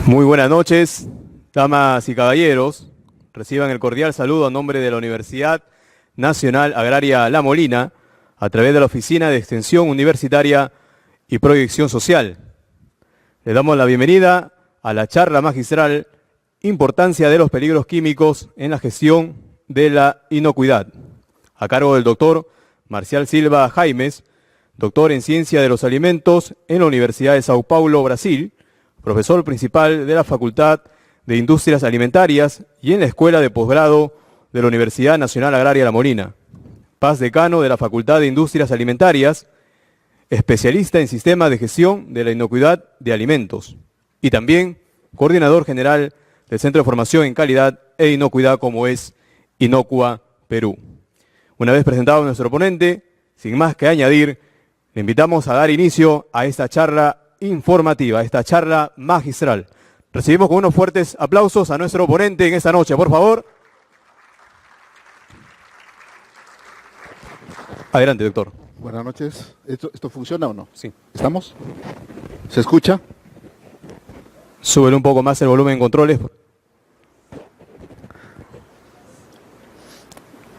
Muy buenas noches, damas y caballeros. Reciban el cordial saludo a nombre de la Universidad Nacional Agraria La Molina, a través de la Oficina de Extensión Universitaria y Proyección Social. Le damos la bienvenida a la charla magistral Importancia de los peligros químicos en la gestión de la inocuidad, a cargo del doctor Marcial Silva Jaimes, doctor en Ciencia de los Alimentos en la Universidad de Sao Paulo, Brasil, profesor principal de la Facultad de Industrias Alimentarias y en la Escuela de Posgrado de la Universidad Nacional Agraria La Molina, paz decano de la Facultad de Industrias Alimentarias, especialista en sistemas de gestión de la inocuidad de alimentos y también coordinador general del Centro de Formación en Calidad e Inocuidad como es Inocua Perú. Una vez presentado nuestro ponente, sin más que añadir, le invitamos a dar inicio a esta charla informativa, esta charla magistral. Recibimos con unos fuertes aplausos a nuestro ponente en esta noche, por favor. Adelante, doctor. Buenas noches. ¿Esto funciona o no? Sí. ¿Estamos? ¿Se escucha? Súbele un poco más el volumen en controles.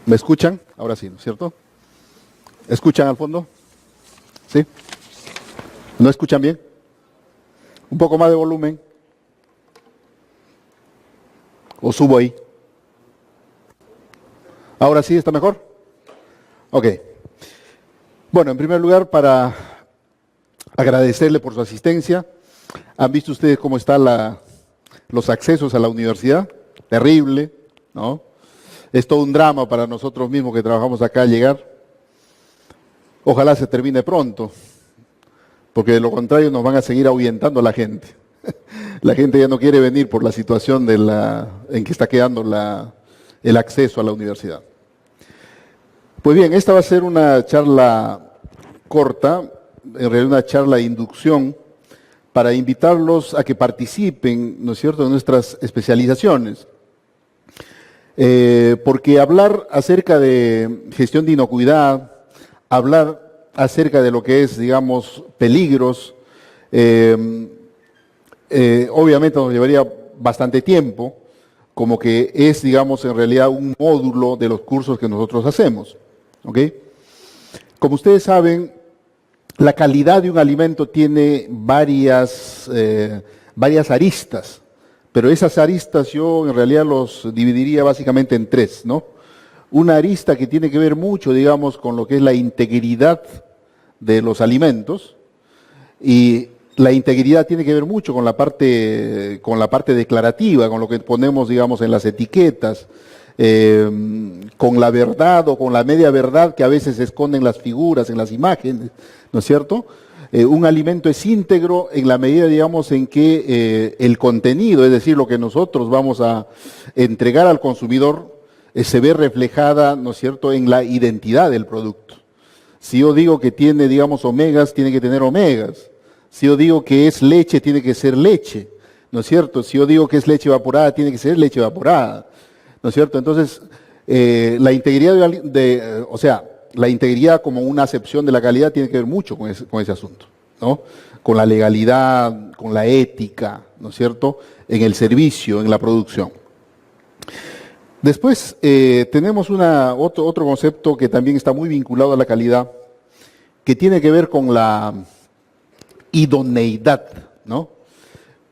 ¿Me escuchan? Ahora sí, ¿no es cierto? ¿Escuchan al fondo? ¿Sí? ¿No escuchan bien? Un poco más de volumen. ¿O subo ahí? ¿Ahora sí está mejor? Ok. Bueno, en primer lugar, para agradecerle por su asistencia. ¿Han visto ustedes cómo están los accesos a la universidad? Terrible, ¿no? Es todo un drama para nosotros mismos que trabajamos acá llegar. Ojalá se termine pronto, porque de lo contrario nos van a seguir ahuyentando a la gente. La gente ya no quiere venir por la situación en que está quedando el acceso a la universidad. Pues bien, esta va a ser una charla corta, en realidad una charla de inducción, para invitarlos a que participen, ¿no es cierto?, en nuestras especializaciones. Porque hablar acerca de gestión de inocuidad, hablar acerca de lo que es, digamos, peligros, obviamente nos llevaría bastante tiempo, como que es, digamos, en realidad un módulo de los cursos que nosotros hacemos. ¿Ok? Como ustedes saben, la calidad de un alimento tiene varias aristas, pero esas aristas yo en realidad los dividiría básicamente en tres, ¿no? Una arista que tiene que ver mucho, digamos, con lo que es la integridad de los alimentos, y la integridad tiene que ver mucho con la parte declarativa, con lo que ponemos, digamos, en las etiquetas, con la verdad o con la media verdad que a veces se esconden las figuras, en las imágenes, ¿no es cierto? Un alimento es íntegro en la medida, digamos, en que el contenido, es decir, lo que nosotros vamos a entregar al consumidor, se ve reflejada, ¿no es cierto?, en la identidad del producto. Si yo digo que tiene, digamos, omegas, tiene que tener omegas. Si yo digo que es leche, tiene que ser leche, ¿no es cierto? Si yo digo que es leche evaporada, tiene que ser leche evaporada, ¿no es cierto? Entonces, la integridad la integridad como una acepción de la calidad tiene que ver mucho con ese asunto, ¿no? Con la legalidad, con la ética, ¿no es cierto?, en el servicio, en la producción. Después tenemos otro concepto que también está muy vinculado a la calidad, que tiene que ver con la idoneidad, ¿no?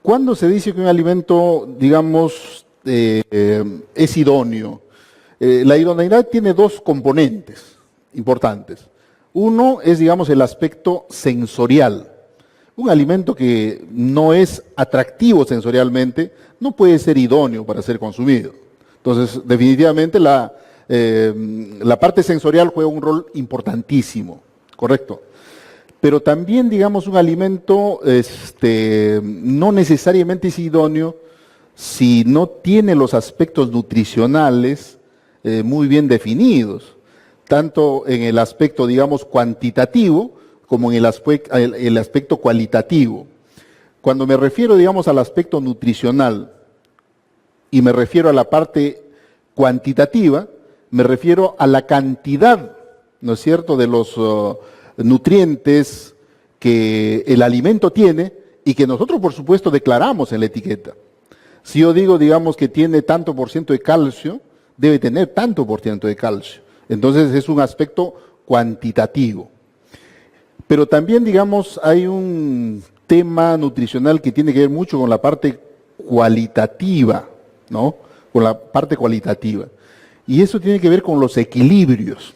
¿Cuándo se dice que un alimento, digamos, es idóneo? La idoneidad tiene dos componentes importantes. Uno es, digamos, el aspecto sensorial. Un alimento que no es atractivo sensorialmente no puede ser idóneo para ser consumido. Entonces, definitivamente la parte sensorial juega un rol importantísimo, ¿correcto? Pero también, digamos, un alimento no necesariamente es idóneo si no tiene los aspectos nutricionales muy bien definidos, tanto en el aspecto, digamos, cuantitativo como en el aspecto cualitativo. Cuando me refiero, digamos, al aspecto nutricional y me refiero a la parte cuantitativa, me refiero a la cantidad, ¿no es cierto?, de los nutrientes que el alimento tiene y que nosotros, por supuesto, declaramos en la etiqueta. Si yo digo, digamos, que tiene tanto por ciento de calcio, debe tener tanto por ciento de calcio. Entonces es un aspecto cuantitativo. Pero también, digamos, hay un tema nutricional que tiene que ver mucho con la parte cualitativa, ¿no? Con la parte cualitativa. Y eso tiene que ver con los equilibrios.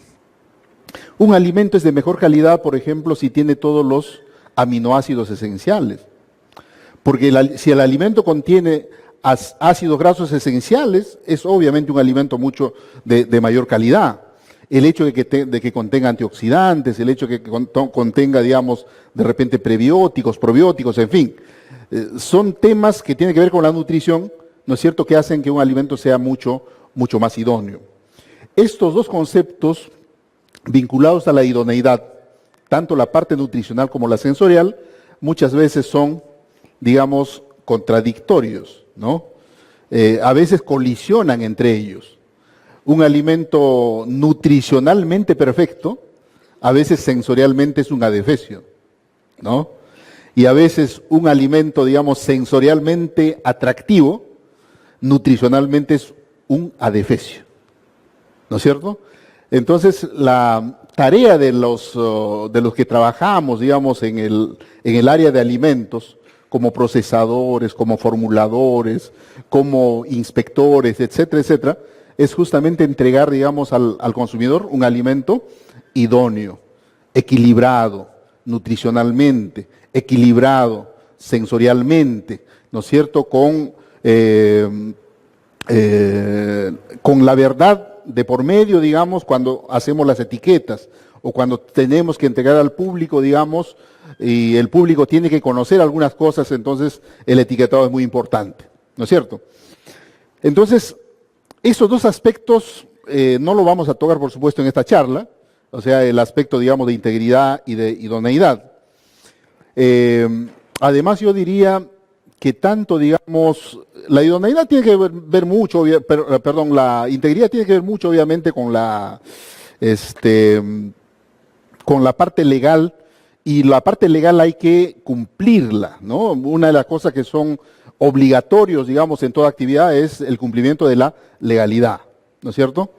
Un alimento es de mejor calidad, por ejemplo, si tiene todos los aminoácidos esenciales. Porque si el alimento contiene ácidos grasos esenciales, es obviamente un alimento mucho de mayor calidad. El hecho de que contenga antioxidantes, el hecho de que contenga, digamos, de repente prebióticos, probióticos, en fin. Son temas que tienen que ver con la nutrición, ¿no es cierto?, que hacen que un alimento sea mucho más idóneo. Estos dos conceptos vinculados a la idoneidad, tanto la parte nutricional como la sensorial, muchas veces son, digamos, contradictorios, ¿no? A veces colisionan entre ellos. Un alimento nutricionalmente perfecto, a veces sensorialmente es un adefesio, ¿no? Y a veces un alimento, digamos, sensorialmente atractivo, nutricionalmente es un adefesio, ¿no es cierto? Entonces, la tarea de los que trabajamos, digamos, en el área de alimentos, como procesadores, como formuladores, como inspectores, etcétera, etcétera, es justamente entregar, digamos, al consumidor un alimento idóneo, equilibrado, nutricionalmente, equilibrado, sensorialmente, ¿no es cierto?, con la verdad de por medio, digamos, cuando hacemos las etiquetas o cuando tenemos que entregar al público, digamos, y el público tiene que conocer algunas cosas, entonces el etiquetado es muy importante, ¿no es cierto? Entonces, esos dos aspectos no lo vamos a tocar, por supuesto, en esta charla, o sea, el aspecto, digamos, de integridad y de idoneidad. Además, yo diría que tanto, digamos, la idoneidad tiene que ver mucho, perdón, la integridad tiene que ver mucho, obviamente, con la parte legal, y la parte legal hay que cumplirla, ¿no? Una de las cosas que son obligatorios, digamos, en toda actividad es el cumplimiento de la legalidad, ¿no es cierto?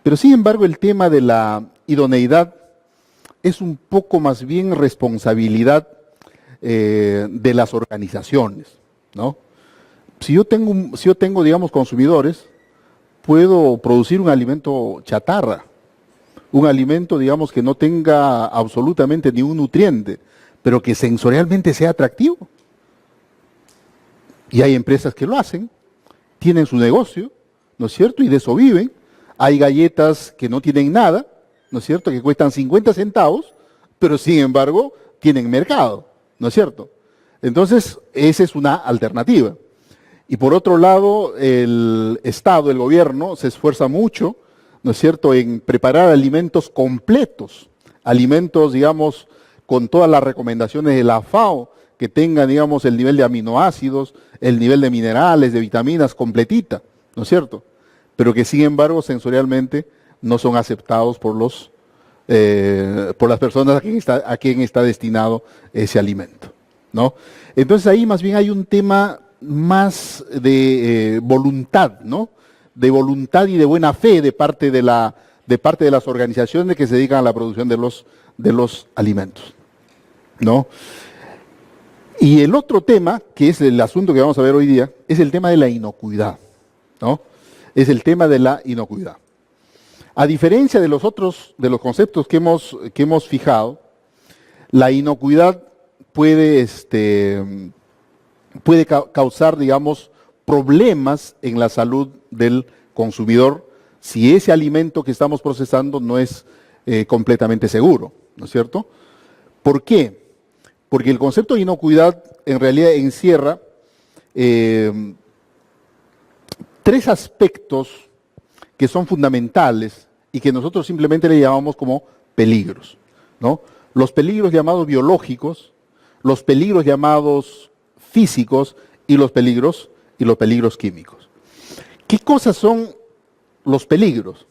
Pero sin embargo, el tema de la idoneidad es un poco más bien responsabilidad de las organizaciones, ¿no? Si yo tengo, digamos, consumidores, puedo producir un alimento chatarra, un alimento, digamos, que no tenga absolutamente ningún nutriente, pero que sensorialmente sea atractivo. Y hay empresas que lo hacen, tienen su negocio, ¿no es cierto?, y de eso viven. Hay galletas que no tienen nada, ¿no es cierto?, que cuestan 50 centavos, pero sin embargo tienen mercado, ¿no es cierto? Entonces, esa es una alternativa. Y por otro lado, el Estado, el gobierno, se esfuerza mucho, ¿no es cierto?, en preparar alimentos completos, alimentos, digamos, con todas las recomendaciones de la FAO, que tengan, digamos, el nivel de aminoácidos, el nivel de minerales, de vitaminas completita, ¿no es cierto? Pero que sin embargo sensorialmente no son aceptados por las personas a quien está destinado ese alimento, ¿no? Entonces ahí más bien hay un tema más de voluntad, ¿no? De voluntad y de buena fe de parte de las organizaciones que se dedican a la producción de los alimentos, ¿no? Y el otro tema, que es el asunto que vamos a ver hoy día, es el tema de la inocuidad, ¿no? Es el tema de la inocuidad. A diferencia de los conceptos que hemos fijado, la inocuidad puede causar, digamos, problemas en la salud del consumidor si ese alimento que estamos procesando no es completamente seguro, ¿no es cierto? ¿Por qué? Porque el concepto de inocuidad en realidad encierra tres aspectos que son fundamentales y que nosotros simplemente le llamamos como peligros, ¿no? Los peligros llamados biológicos, los peligros llamados físicos y los peligros químicos. ¿Qué cosas son los peligros?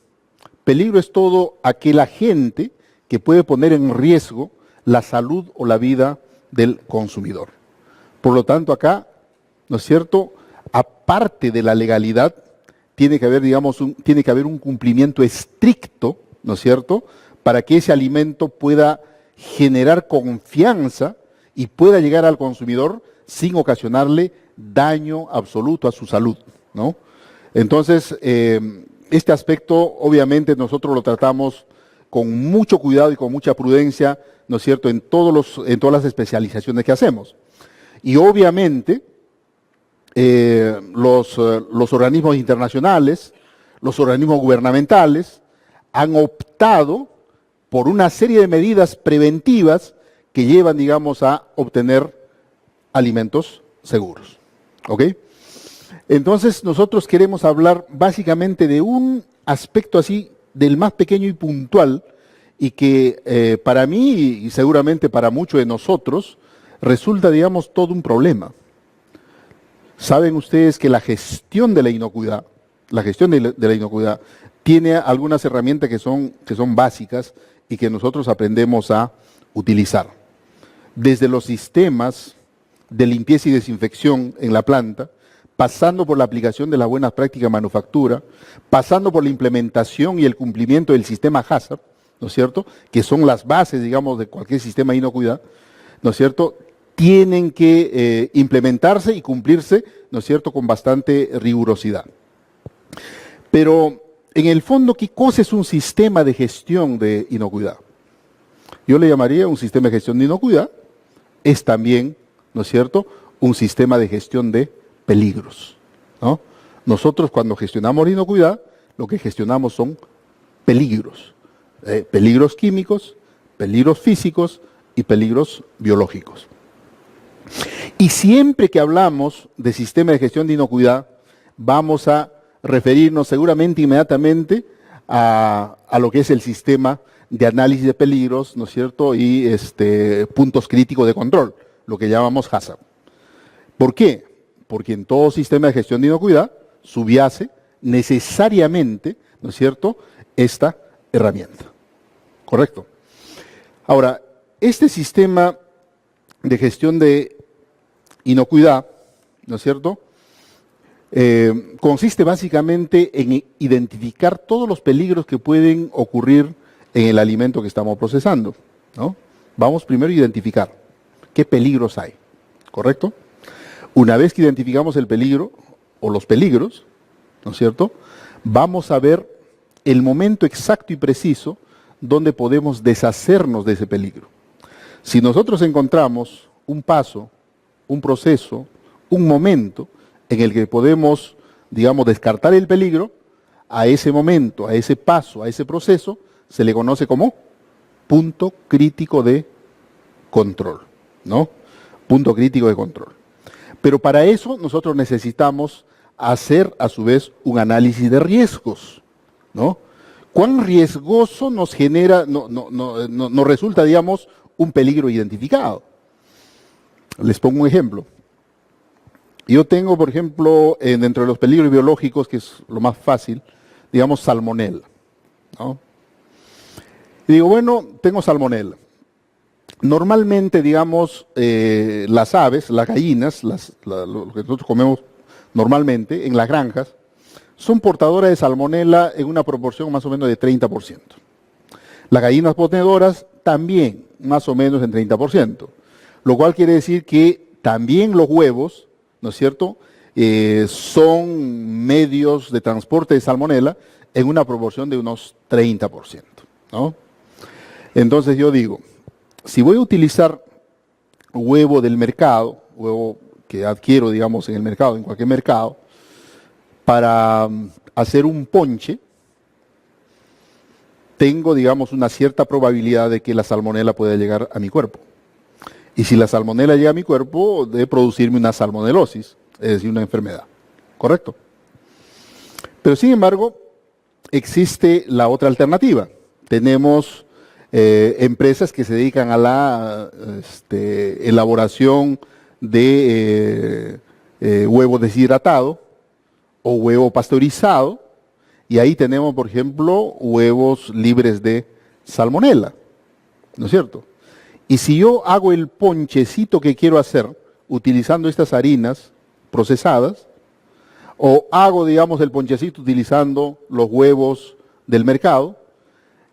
Peligro es todo aquel agente que puede poner en riesgo la salud o la vida del consumidor. Por lo tanto, acá, ¿no es cierto?, aparte de la legalidad, tiene que haber, digamos, tiene que haber un cumplimiento estricto, ¿no es cierto?, para que ese alimento pueda generar confianza y pueda llegar al consumidor sin ocasionarle daño absoluto a su salud, ¿no? Entonces, este aspecto, obviamente, nosotros lo tratamos con mucho cuidado y con mucha prudencia, ¿no es cierto?, en todas las especializaciones que hacemos. Y obviamente, los organismos internacionales, los organismos gubernamentales, han optado por una serie de medidas preventivas que llevan, digamos, a obtener alimentos seguros. ¿Ok? Entonces, nosotros queremos hablar básicamente de un aspecto así, del más pequeño y puntual, y que para mí y seguramente para muchos de nosotros resulta, digamos, todo un problema. Saben ustedes que la gestión de la inocuidad, tiene algunas herramientas que son básicas y que nosotros aprendemos a utilizar. Desde los sistemas de limpieza y desinfección en la planta, pasando por la aplicación de las buenas prácticas de manufactura, pasando por la implementación y el cumplimiento del sistema HACCP, ¿no es cierto?, que son las bases, digamos, de cualquier sistema de inocuidad, ¿no es cierto?, tienen que implementarse y cumplirse, ¿no es cierto?, con bastante rigurosidad. Pero, en el fondo, ¿qué cosa es un sistema de gestión de inocuidad? Yo le llamaría un sistema de gestión de inocuidad, es también, ¿no es cierto?, un sistema de gestión de peligros, ¿no? Nosotros cuando gestionamos la inocuidad, lo que gestionamos son peligros, peligros químicos, peligros físicos y peligros biológicos. Y siempre que hablamos de sistema de gestión de inocuidad, vamos a referirnos seguramente inmediatamente a lo que es el sistema de análisis de peligros, ¿no es cierto?, y puntos críticos de control, lo que llamamos HACCP. ¿Por qué? Porque en todo sistema de gestión de inocuidad subyace necesariamente, ¿no es cierto?, esta herramienta. ¿Correcto? Ahora, este sistema de gestión de inocuidad, ¿no es cierto?, consiste básicamente en identificar todos los peligros que pueden ocurrir en el alimento que estamos procesando, ¿no? Vamos primero a identificar qué peligros hay, ¿correcto? Una vez que identificamos el peligro o los peligros, ¿no es cierto?, vamos a ver el momento exacto y preciso donde podemos deshacernos de ese peligro. Si nosotros encontramos un paso, un proceso, un momento en el que podemos, digamos, descartar el peligro, a ese momento, a ese paso, a ese proceso, se le conoce como punto crítico de control, ¿no? Punto crítico de control. Pero para eso nosotros necesitamos hacer a su vez un análisis de riesgos, ¿no? ¿Cuán riesgoso nos genera, nos resulta, digamos, un peligro identificado? Les pongo un ejemplo. Yo tengo, por ejemplo, dentro de los peligros biológicos, que es lo más fácil, digamos, salmonela, ¿no? Y digo, bueno, tengo salmonela. Normalmente, digamos, las aves, las gallinas, lo que nosotros comemos normalmente en las granjas, son portadoras de salmonela en una proporción más o menos de 30%. Las gallinas ponedoras también, más o menos en 30%. Lo cual quiere decir que también los huevos, ¿no es cierto?, son medios de transporte de salmonela en una proporción de unos 30%, ¿no? Entonces yo digo, si voy a utilizar huevo del mercado, huevo que adquiero, digamos, en el mercado, en cualquier mercado, para hacer un ponche, tengo, digamos, una cierta probabilidad de que la salmonela pueda llegar a mi cuerpo. Y si la salmonela llega a mi cuerpo, debe producirme una salmonelosis, es decir, una enfermedad. ¿Correcto? Pero sin embargo, existe la otra alternativa. Tenemos empresas que se dedican a la elaboración de huevo deshidratado o huevo pasteurizado, y ahí tenemos, por ejemplo, huevos libres de salmonela, ¿no es cierto? Y si yo hago el ponchecito que quiero hacer, utilizando estas harinas procesadas, o hago, digamos, el ponchecito utilizando los huevos del mercado,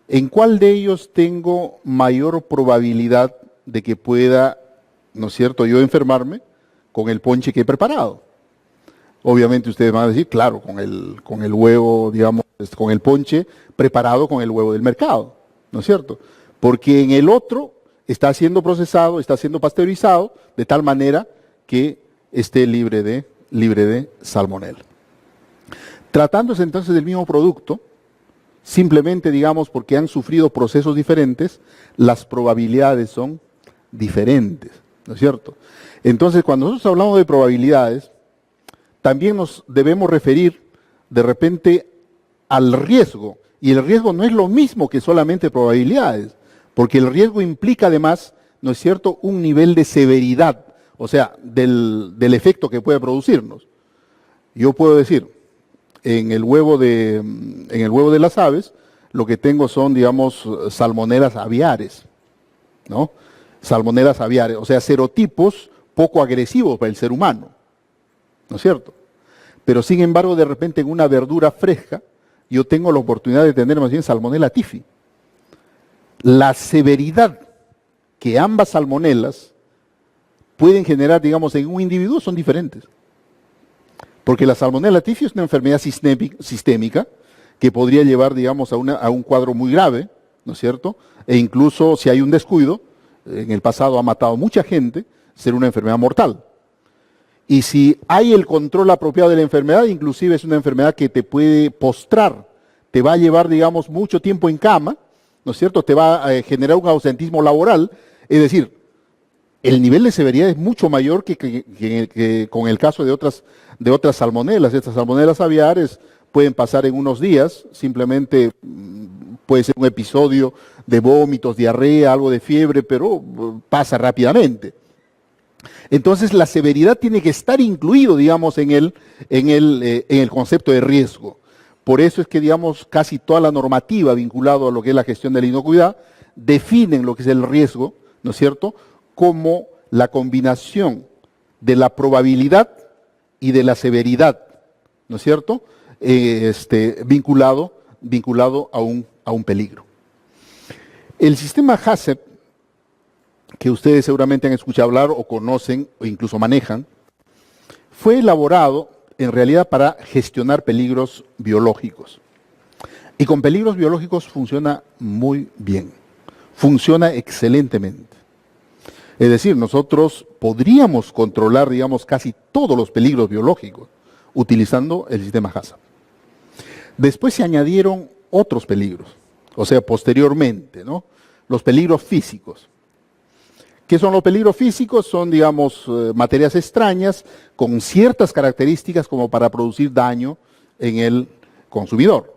¿en cuál de ellos tengo mayor probabilidad de que pueda, ¿no es cierto?, yo enfermarme con el ponche que he preparado? Obviamente ustedes van a decir, claro, con el huevo, digamos, con el ponche preparado con el huevo del mercado, ¿no es cierto? Porque en el otro está siendo procesado, está siendo pasteurizado, de tal manera que esté libre de salmonela. Tratándose entonces del mismo producto, simplemente, digamos, porque han sufrido procesos diferentes, las probabilidades son diferentes, ¿no es cierto? Entonces, cuando nosotros hablamos de probabilidades, también nos debemos referir de repente al riesgo. Y el riesgo no es lo mismo que solamente probabilidades, porque el riesgo implica además, ¿no es cierto?, un nivel de severidad, o sea, del efecto que puede producirnos. Yo puedo decir, en el huevo de las aves, lo que tengo son, digamos, salmonelas aviares, ¿no? Salmonelas aviares, o sea, serotipos poco agresivos para el ser humano, ¿no es cierto? Pero sin embargo, de repente en una verdura fresca, yo tengo la oportunidad de tener más bien salmonella typhi. La severidad que ambas salmonelas pueden generar, digamos, en un individuo son diferentes. Porque la salmonella typhi es una enfermedad sistémica que podría llevar, digamos, a un cuadro muy grave, ¿no es cierto? E incluso si hay un descuido, en el pasado ha matado mucha gente, ser una enfermedad mortal. Y si hay el control apropiado de la enfermedad, inclusive es una enfermedad que te puede postrar, te va a llevar, digamos, mucho tiempo en cama, ¿no es cierto? Te va a generar un ausentismo laboral, es decir, el nivel de severidad es mucho mayor que con el caso de otras salmonelas. Estas salmonelas aviares pueden pasar en unos días, simplemente puede ser un episodio de vómitos, diarrea, algo de fiebre, pero pasa rápidamente. Entonces la severidad tiene que estar incluido, digamos, en el concepto de riesgo. Por eso es que, digamos, casi toda la normativa vinculada a lo que es la gestión de la inocuidad definen lo que es el riesgo, ¿no es cierto?, como la combinación de la probabilidad y de la severidad, ¿no es cierto?, vinculado a un peligro. El sistema HACCP, que ustedes seguramente han escuchado hablar o conocen o incluso manejan, fue elaborado en realidad para gestionar peligros biológicos. Y con peligros biológicos funciona muy bien, funciona excelentemente. Es decir, nosotros podríamos controlar, digamos, casi todos los peligros biológicos utilizando el sistema HACCP. Después se añadieron otros peligros, o sea, posteriormente, ¿no? Los peligros físicos. ¿Qué son los peligros físicos? Son, digamos, materias extrañas con ciertas características como para producir daño en el consumidor.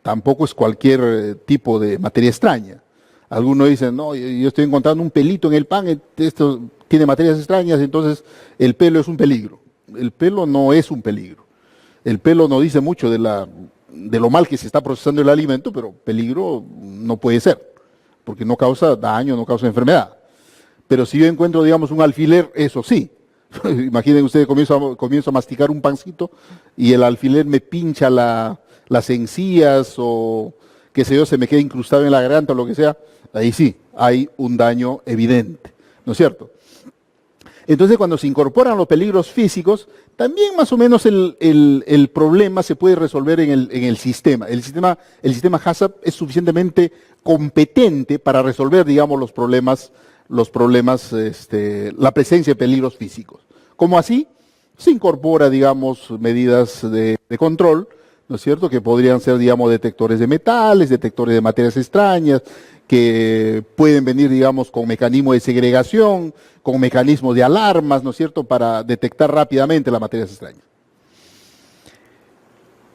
Tampoco es cualquier tipo de materia extraña. Algunos dicen, no, yo estoy encontrando un pelito en el pan, esto tiene materias extrañas, entonces el pelo es un peligro. El pelo no es un peligro. El pelo no dice mucho de lo mal que se está procesando el alimento, pero peligro no puede ser, porque no causa daño, no causa enfermedad. Pero si yo encuentro, digamos, un alfiler, eso sí. Imaginen ustedes, comienzo a masticar un pancito y el alfiler me pincha las encías o, qué sé yo, se me queda incrustado en la garganta o lo que sea. Ahí sí, hay un daño evidente, ¿no es cierto? Entonces, cuando se incorporan los peligros físicos, también más o menos el problema se puede resolver en el sistema. El sistema HACCP es suficientemente competente para resolver, digamos, los problemas, la presencia de peligros físicos. Como así, se incorpora, digamos, medidas de control, ¿no es cierto?, que podrían ser, digamos, detectores de metales, detectores de materias extrañas, que pueden venir, digamos, con mecanismos de segregación, con mecanismos de alarmas, ¿no es cierto?, para detectar rápidamente las materias extrañas.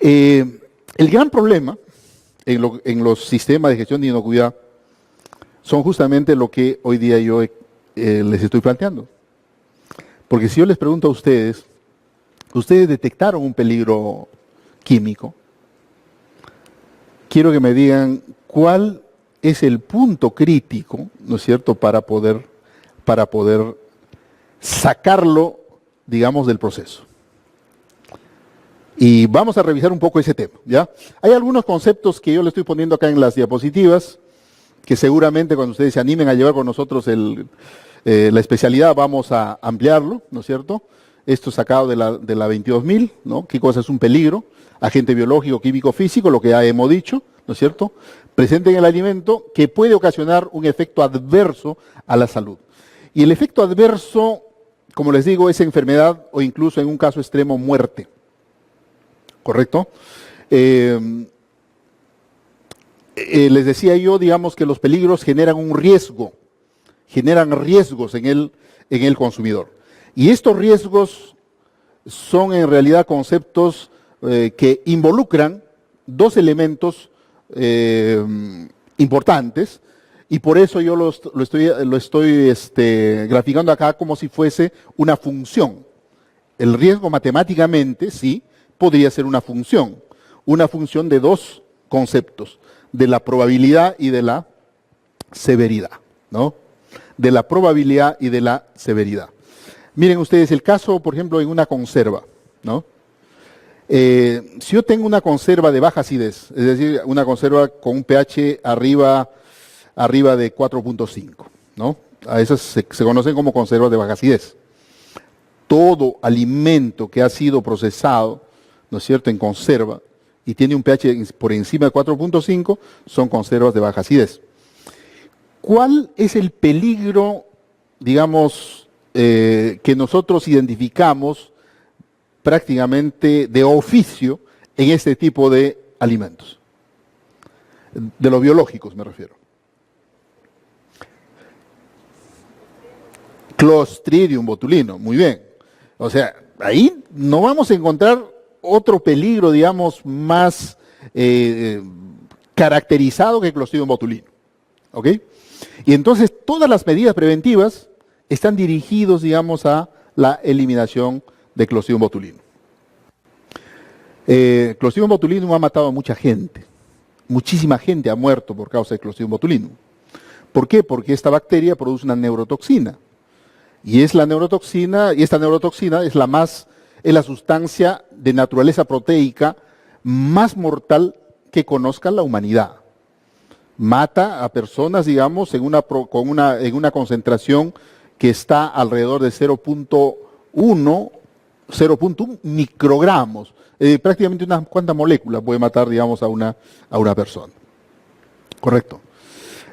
El gran problema en los sistemas de gestión de inocuidad son justamente lo que hoy día yo les estoy planteando. Porque si yo les pregunto a ustedes, ¿ustedes detectaron un peligro químico? Quiero que me digan cuál es el punto crítico, ¿no es cierto?, para poder sacarlo, digamos, del proceso. Y vamos a revisar un poco ese tema, ¿ya? Hay algunos conceptos que yo le estoy poniendo acá en las diapositivas, que seguramente cuando ustedes se animen a llevar con nosotros la especialidad vamos a ampliarlo, ¿no es cierto? Esto sacado de la 22.000, ¿no? ¿Qué cosa es un peligro? Agente biológico, químico, físico, lo que ya hemos dicho, ¿no es cierto? Presente en el alimento que puede ocasionar un efecto adverso a la salud. Y el efecto adverso, como les digo, es enfermedad o incluso en un caso extremo muerte. ¿Correcto? Les decía yo, digamos, que los peligros generan un riesgo, generan riesgos en el consumidor. Y estos riesgos son en realidad conceptos que involucran dos elementos importantes, y por eso yo lo estoy graficando acá como si fuese una función. El riesgo matemáticamente, sí, podría ser una función de dos conceptos, de la probabilidad y de la severidad, ¿no? De la probabilidad y de la severidad. Miren ustedes el caso, por ejemplo, en una conserva, ¿no? Si yo tengo una conserva de baja acidez, es decir, una conserva con un pH arriba de 4.5, ¿no? A esas se conocen como conservas de baja acidez. Todo alimento que ha sido procesado, ¿no es cierto?, en conserva y tiene un pH por encima de 4.5, son conservas de baja acidez. ¿Cuál es el peligro, digamos, que nosotros identificamos prácticamente de oficio en este tipo de alimentos? De los biológicos me refiero. Clostridium botulinum, muy bien. O sea, ahí no vamos a encontrar otro peligro, digamos, más caracterizado que Clostridium botulinum. ¿Ok? Y entonces todas las medidas preventivas están dirigidos, digamos, a la eliminación de Clostridium botulinum. Clostridium botulinum ha matado a mucha gente. Muchísima gente ha muerto por causa de Clostridium botulinum. ¿Por qué? Porque esta bacteria produce una neurotoxina. Y esta neurotoxina es la sustancia de naturaleza proteica más mortal que conozca la humanidad. Mata a personas, digamos, en una concentración que está alrededor de 0.1 microgramos. Prácticamente unas cuantas moléculas puede matar, digamos, a una persona. Correcto.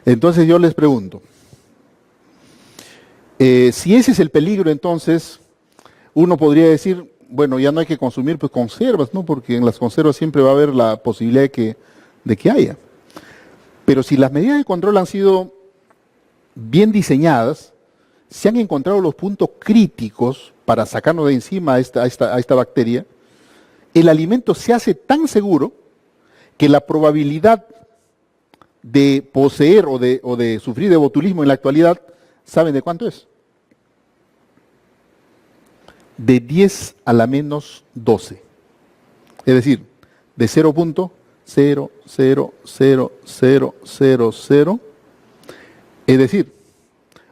Entonces yo les pregunto, si ese es el peligro, entonces uno podría decir, bueno, ya no hay que consumir pues conservas, ¿no? Porque en las conservas siempre va a haber la posibilidad de que haya. Pero si las medidas de control han sido bien diseñadas, se han encontrado los puntos críticos para sacarnos de encima a esta bacteria, el alimento se hace tan seguro que la probabilidad de poseer o de sufrir de botulismo en la actualidad, ¿saben de cuánto es? De 10 a la menos 12. Es decir, de 0.0000000. Es decir,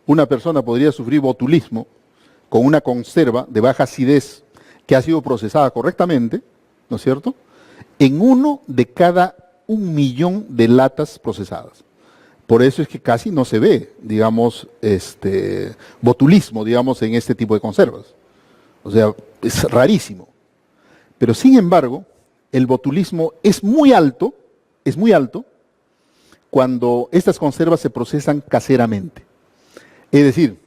una persona podría sufrir botulismo con una conserva de baja acidez que ha sido procesada correctamente, ¿no es cierto?, en 1 de cada 1.000.000 de latas procesadas. Por eso es que casi no se ve, digamos, botulismo, digamos, en este tipo de conservas. O sea, es rarísimo. Pero sin embargo, el botulismo es muy alto cuando estas conservas se procesan caseramente. Es decir,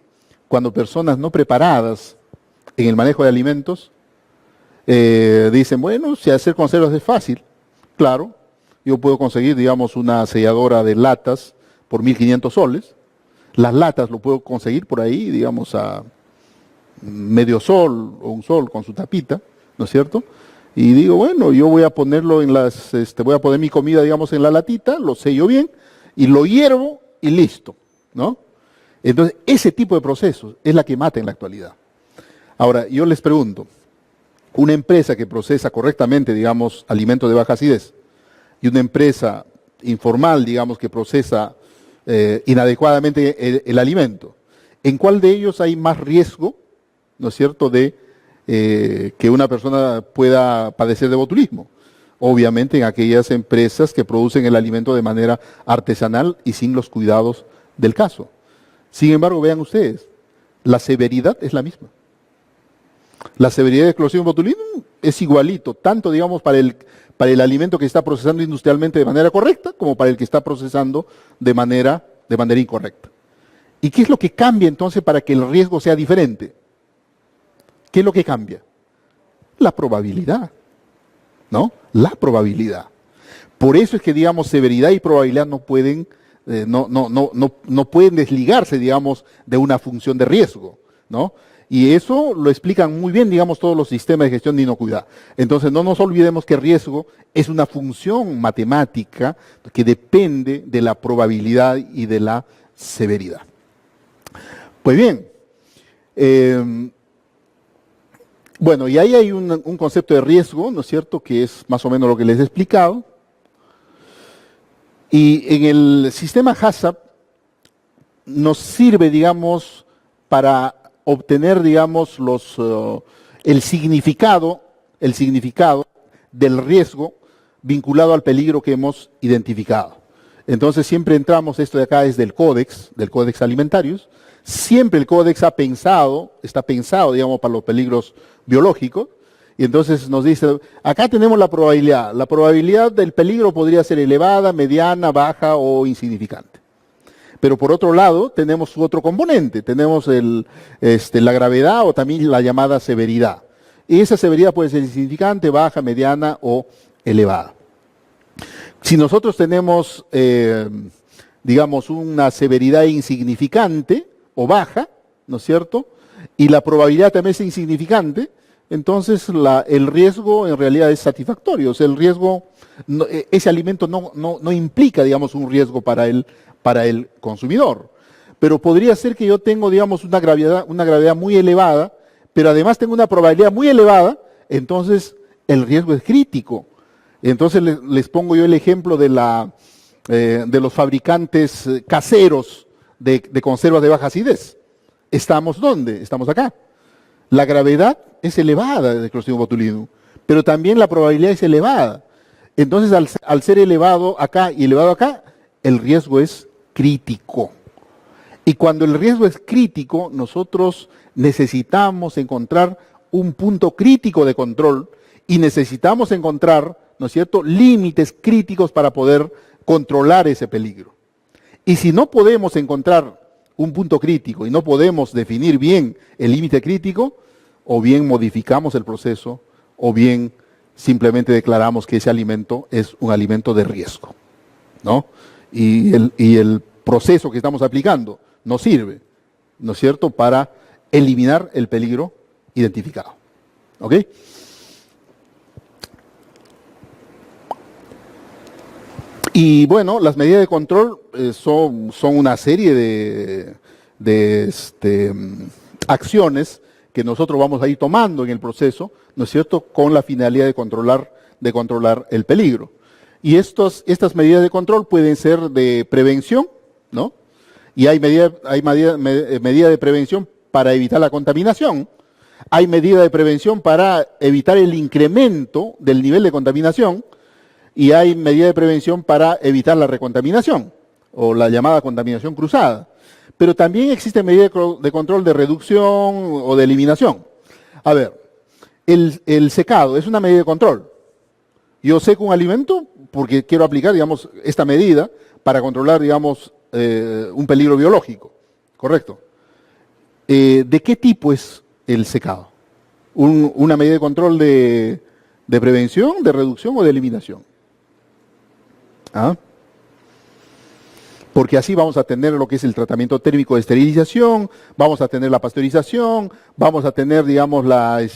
cuando personas no preparadas en el manejo de alimentos dicen, bueno, si hacer conservas es fácil, claro, yo puedo conseguir, digamos, una selladora de latas por 1.500 soles. Las latas lo puedo conseguir por ahí, digamos, a medio sol o un sol con su tapita, ¿no es cierto? Y digo, bueno, yo voy a ponerlo voy a poner mi comida, digamos, en la latita, lo sello bien y lo hiervo y listo, ¿no? Entonces, ese tipo de procesos es la que mata en la actualidad. Ahora, yo les pregunto, una empresa que procesa correctamente, digamos, alimentos de baja acidez, y una empresa informal, digamos, que procesa inadecuadamente el alimento, ¿en cuál de ellos hay más riesgo ¿no es cierto?, de que una persona pueda padecer de botulismo. Obviamente en aquellas empresas que producen el alimento de manera artesanal y sin los cuidados del caso. Sin embargo, vean ustedes, la severidad es la misma. La severidad de Clostridium botulinum es igualito, tanto, digamos, para el alimento que está procesando industrialmente de manera correcta, como para el que está procesando de manera incorrecta. ¿Y qué es lo que cambia entonces para que el riesgo sea diferente? ¿Qué es lo que cambia? La probabilidad, ¿no? La probabilidad. Por eso es que, digamos, severidad y probabilidad no pueden desligarse, digamos, de una función de riesgo, ¿no? Y eso lo explican muy bien, digamos, todos los sistemas de gestión de inocuidad. Entonces, no nos olvidemos que riesgo es una función matemática que depende de la probabilidad y de la severidad. Pues bien, bueno, y ahí hay un concepto de riesgo, ¿no es cierto?, que es más o menos lo que les he explicado. Y en el sistema HACCP nos sirve, digamos, para obtener, digamos, el significado del riesgo vinculado al peligro que hemos identificado. Entonces siempre entramos, esto de acá es del Códex Alimentarius, siempre el Códex está pensado, digamos, para los peligros biológicos, y entonces nos dice, acá tenemos la probabilidad del peligro podría ser elevada, mediana, baja o insignificante. Pero por otro lado, tenemos su otro componente, tenemos la gravedad o también la llamada severidad. Y esa severidad puede ser insignificante, baja, mediana o elevada. Si nosotros tenemos, digamos, una severidad insignificante o baja, ¿no es cierto?, y la probabilidad también es insignificante, entonces el riesgo en realidad es satisfactorio. O sea, el riesgo, ese alimento no implica, digamos, un riesgo para el consumidor. Pero podría ser que yo tengo, digamos, una gravedad muy elevada, pero además tengo una probabilidad muy elevada, entonces el riesgo es crítico. Entonces les pongo yo el ejemplo de los fabricantes caseros de conservas de baja acidez. ¿Estamos dónde? Estamos acá. La gravedad es elevada de Clostridium botulinum, pero también la probabilidad es elevada. Entonces, al ser elevado acá y elevado acá, el riesgo es crítico. Y cuando el riesgo es crítico, nosotros necesitamos encontrar un punto crítico de control y necesitamos encontrar, ¿no es cierto?, límites críticos para poder controlar ese peligro. Y si no podemos encontrar un punto crítico y no podemos definir bien el límite crítico, o bien modificamos el proceso, o bien simplemente declaramos que ese alimento es un alimento de riesgo, ¿no? Y el proceso que estamos aplicando nos sirve, ¿no es cierto?, para eliminar el peligro identificado. ¿Ok? Y bueno, las medidas de control son una serie de acciones que nosotros vamos a ir tomando en el proceso, ¿no es cierto?, con la finalidad de controlar el peligro. Y estas medidas de control pueden ser de prevención, ¿no? Y hay medida de prevención para evitar la contaminación. Hay medida de prevención para evitar el incremento del nivel de contaminación. Y hay medida de prevención para evitar la recontaminación, o la llamada contaminación cruzada. Pero también existe medida de control de reducción o de eliminación. A ver, el secado es una medida de control. Yo seco un alimento porque quiero aplicar, digamos, esta medida para controlar, digamos, un peligro biológico. ¿Correcto? ¿De qué tipo es el secado? ¿Una medida de control de prevención, de reducción o de eliminación? ¿Ah? Porque así vamos a tener lo que es el tratamiento térmico de esterilización, vamos a tener la pasteurización, vamos a tener, digamos, la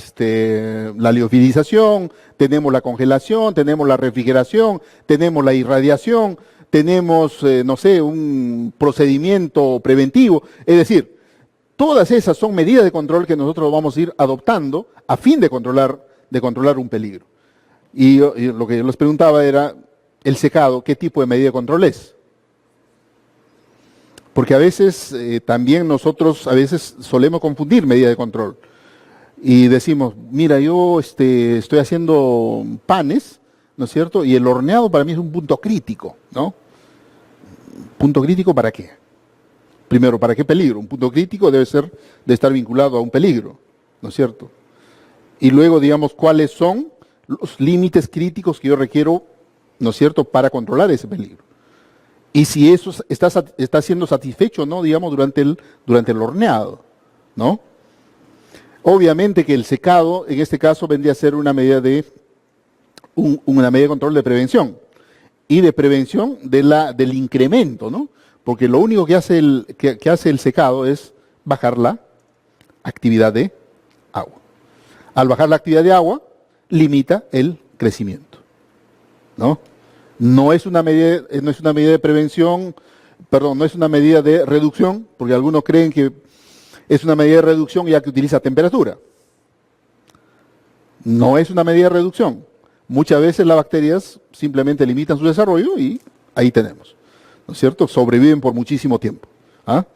liofilización, tenemos la congelación, tenemos la refrigeración, tenemos la irradiación, tenemos, no sé, un procedimiento preventivo. Es decir, todas esas son medidas de control que nosotros vamos a ir adoptando a fin de controlar un peligro. Y lo que yo les preguntaba era, el secado, ¿qué tipo de medida de control es? Porque a veces también nosotros solemos confundir medida de control. y decimos, mira, yo estoy haciendo panes, ¿no es cierto? Y el horneado para mí es un punto crítico, ¿no? ¿Punto crítico para qué? Primero, ¿para qué peligro? Un punto crítico debe estar vinculado a un peligro, ¿no es cierto? Y luego, digamos, ¿cuáles son los límites críticos que yo requiero, ¿no es cierto?, para controlar ese peligro? Y si eso está siendo satisfecho, ¿no?, digamos, durante el horneado, ¿no? Obviamente que el secado, en este caso, vendría a ser una medida de control de prevención y de prevención del incremento, ¿no? Porque lo único que hace el secado es bajar la actividad de agua. Al bajar la actividad de agua, limita el crecimiento, ¿no? No es una medida de prevención, perdón, no es una medida de reducción, porque algunos creen que es una medida de reducción ya que utiliza temperatura. No es una medida de reducción. Muchas veces las bacterias simplemente limitan su desarrollo y ahí tenemos, ¿no es cierto? Sobreviven por muchísimo tiempo. ¿Ah?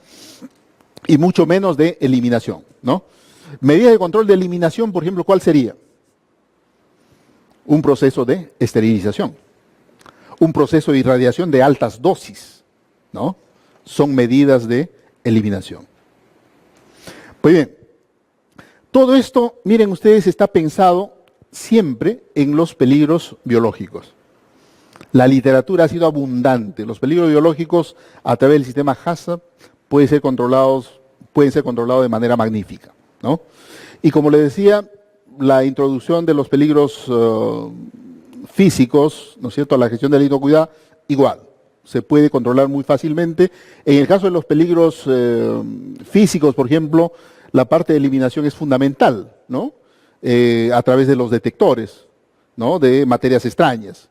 Y mucho menos de eliminación, ¿no? Medida de control de eliminación, por ejemplo, ¿cuál sería? Un proceso de esterilización. Un proceso de irradiación de altas dosis, ¿no? Son medidas de eliminación. Pues bien, todo esto, miren ustedes, está pensado siempre en los peligros biológicos. La literatura ha sido abundante. Los peligros biológicos a través del sistema HACCP pueden ser controlados de manera magnífica, ¿no? Y como les decía, la introducción de los peligros físicos, ¿no es cierto?, a la gestión de la inocuidad, igual, se puede controlar muy fácilmente. En el caso de los peligros físicos, por ejemplo, la parte de eliminación es fundamental, ¿no? A través de los detectores, ¿no?, de materias extrañas,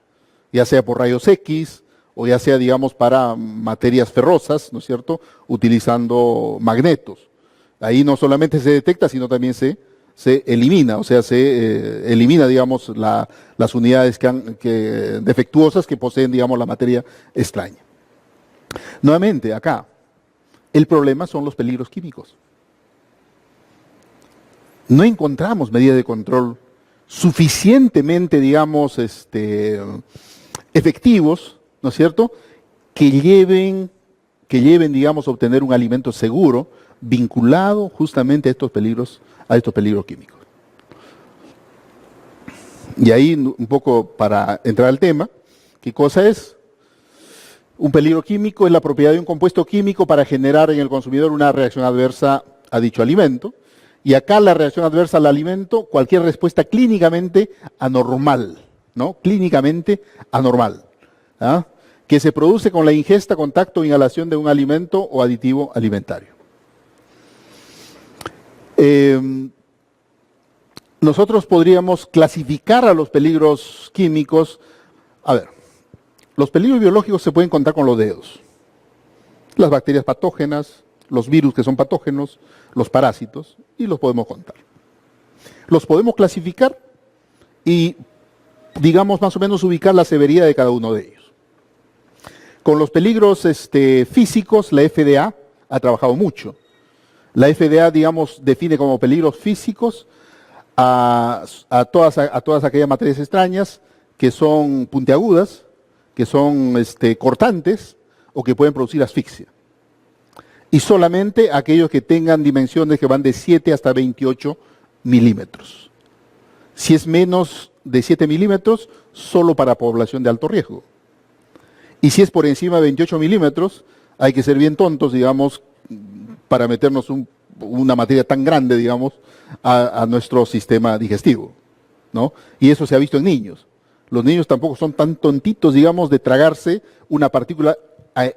ya sea por rayos X o ya sea, digamos, para materias ferrosas, ¿no es cierto?, utilizando magnetos. Ahí no solamente se detecta, sino también se elimina, o sea, se elimina, digamos, las unidades defectuosas que poseen, digamos, la materia extraña. Nuevamente, acá, el problema son los peligros químicos. No encontramos medidas de control suficientemente, digamos, efectivos, ¿no es cierto?, que lleven, digamos, a obtener un alimento seguro vinculado justamente a estos peligros químicos. Y ahí, un poco para entrar al tema, ¿qué cosa es? Un peligro químico es la propiedad de un compuesto químico para generar en el consumidor una reacción adversa a dicho alimento. Y acá la reacción adversa al alimento, cualquier respuesta clínicamente anormal, ¿no? Clínicamente anormal, ¿ah?, que se produce con la ingesta, contacto o inhalación de un alimento o aditivo alimentario. Nosotros podríamos clasificar a los peligros químicos. A ver, los peligros biológicos se pueden contar con los dedos. Las bacterias patógenas, los virus que son patógenos, los parásitos, y los podemos contar. Los podemos clasificar y, digamos, más o menos ubicar la severidad de cada uno de ellos. Con los peligros físicos, la FDA ha trabajado mucho. La FDA, digamos, define como peligros físicos a todas aquellas materias extrañas que son puntiagudas, que son cortantes o que pueden producir asfixia. Y solamente aquellos que tengan dimensiones que van de 7 hasta 28 milímetros. Si es menos de 7 milímetros, solo para población de alto riesgo. Y si es por encima de 28 milímetros, hay que ser bien tontos, digamos, para meternos una materia tan grande, digamos, a nuestro sistema digestivo, ¿no? Y eso se ha visto en niños. Los niños tampoco son tan tontitos, digamos, de tragarse una partícula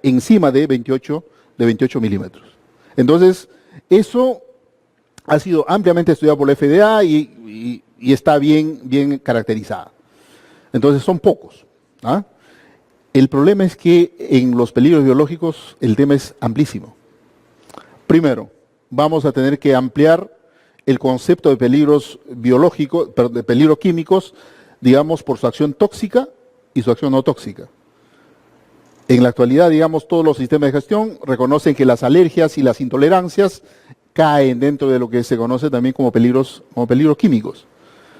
encima de 28 milímetros. Entonces, eso ha sido ampliamente estudiado por la FDA y está bien caracterizada. Entonces, son pocos, ¿ah? El problema es que en los peligros biológicos el tema es amplísimo. Primero, vamos a tener que ampliar el concepto de peligros biológicos, de peligros químicos, digamos, por su acción tóxica y su acción no tóxica. En la actualidad, digamos, todos los sistemas de gestión reconocen que las alergias y las intolerancias caen dentro de lo que se conoce también como peligros químicos,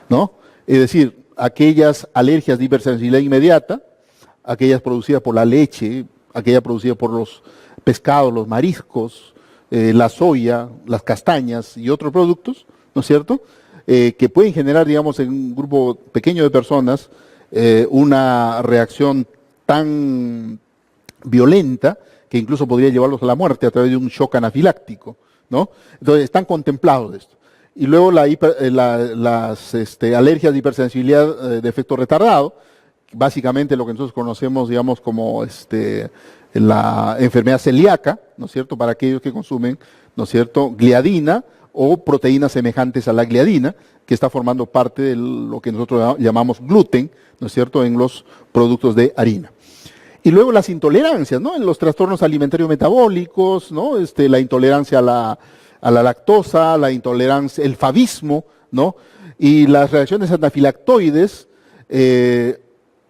¿no? Es decir, aquellas alergias de hipersensibilidad inmediata, aquellas producidas por la leche, aquellas producidas por los pescados, los mariscos, la soya, las castañas y otros productos, ¿no es cierto?, que pueden generar, digamos, en un grupo pequeño de personas una reacción tan violenta que incluso podría llevarlos a la muerte a través de un shock anafiláctico, ¿no? Entonces, están contemplados de esto. Y luego las alergias de hipersensibilidad de efecto retardado, básicamente lo que nosotros conocemos, digamos, como la enfermedad celíaca, ¿no es cierto?, para aquellos que consumen, ¿no es cierto?, gliadina o proteínas semejantes a la gliadina, que está formando parte de lo que nosotros llamamos gluten, ¿no es cierto?, en los productos de harina. Y luego las intolerancias, ¿no?, en los trastornos alimentarios metabólicos, ¿no?, la intolerancia a la lactosa, la intolerancia, el favismo, ¿no?, y las reacciones anafilactoides, e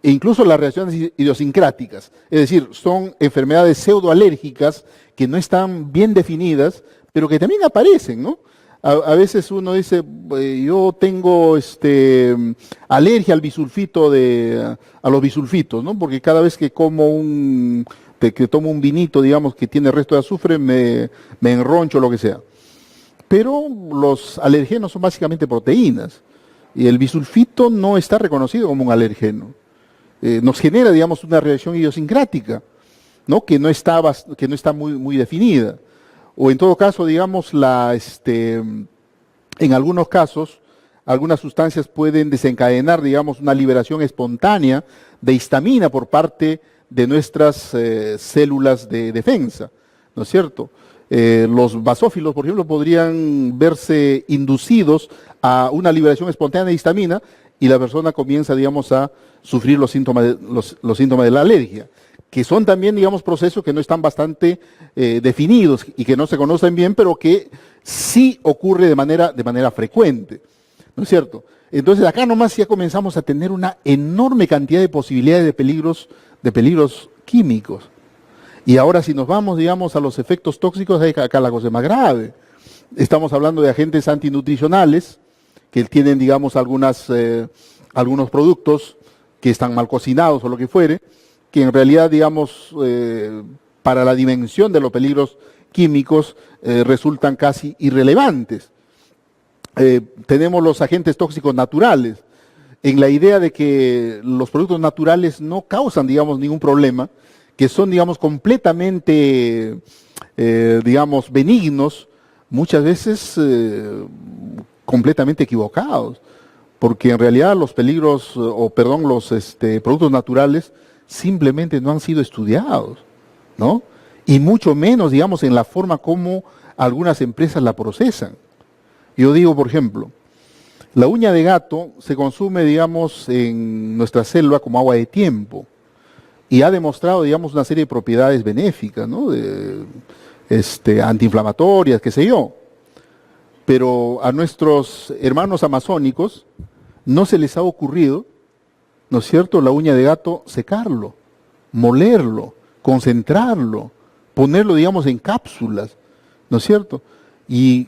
incluso las reacciones idiosincráticas. Es decir, son enfermedades pseudoalérgicas que no están bien definidas, pero que también aparecen, ¿no? A veces uno dice, yo tengo alergia al bisulfito a los bisulfitos, ¿no? Porque cada vez que que tomo un vinito, digamos, que tiene resto de azufre, me enroncho, lo que sea. Pero los alergenos son básicamente proteínas, y el bisulfito no está reconocido como un alergeno. Nos genera, digamos, una reacción idiosincrática, ¿no?, que no está muy definida. O en todo caso, digamos, en algunos casos, algunas sustancias pueden desencadenar, digamos, una liberación espontánea de histamina por parte de nuestras células de defensa, ¿no es cierto? Los basófilos, por ejemplo, podrían verse inducidos a una liberación espontánea de histamina y la persona comienza, digamos, a sufrir los síntomas de la alergia, que son también, digamos, procesos que no están bastante definidos y que no se conocen bien, pero que sí ocurre de manera frecuente, ¿no es cierto? Entonces acá nomás ya comenzamos a tener una enorme cantidad de posibilidades de peligros químicos. Y ahora si nos vamos, digamos, a los efectos tóxicos, acá la cosa es más grave. Estamos hablando de agentes antinutricionales que tienen, digamos, algunos productos que están mal cocinados o lo que fuere, que en realidad, digamos, para la dimensión de los peligros químicos resultan casi irrelevantes. Tenemos los agentes tóxicos naturales, en la idea de que los productos naturales no causan, digamos, ningún problema, que son, digamos, completamente, digamos, benignos, muchas veces completamente equivocados, porque en realidad los productos naturales simplemente no han sido estudiados, ¿no? Y mucho menos, digamos, en la forma como algunas empresas la procesan. Yo digo, por ejemplo, la uña de gato se consume, digamos, en nuestra selva como agua de tiempo y ha demostrado, digamos, una serie de propiedades benéficas, ¿no?, antiinflamatorias, qué sé yo. Pero a nuestros hermanos amazónicos no se les ha ocurrido, ¿no es cierto?, la uña de gato secarlo, molerlo, concentrarlo, ponerlo, digamos, en cápsulas, ¿no es cierto? Y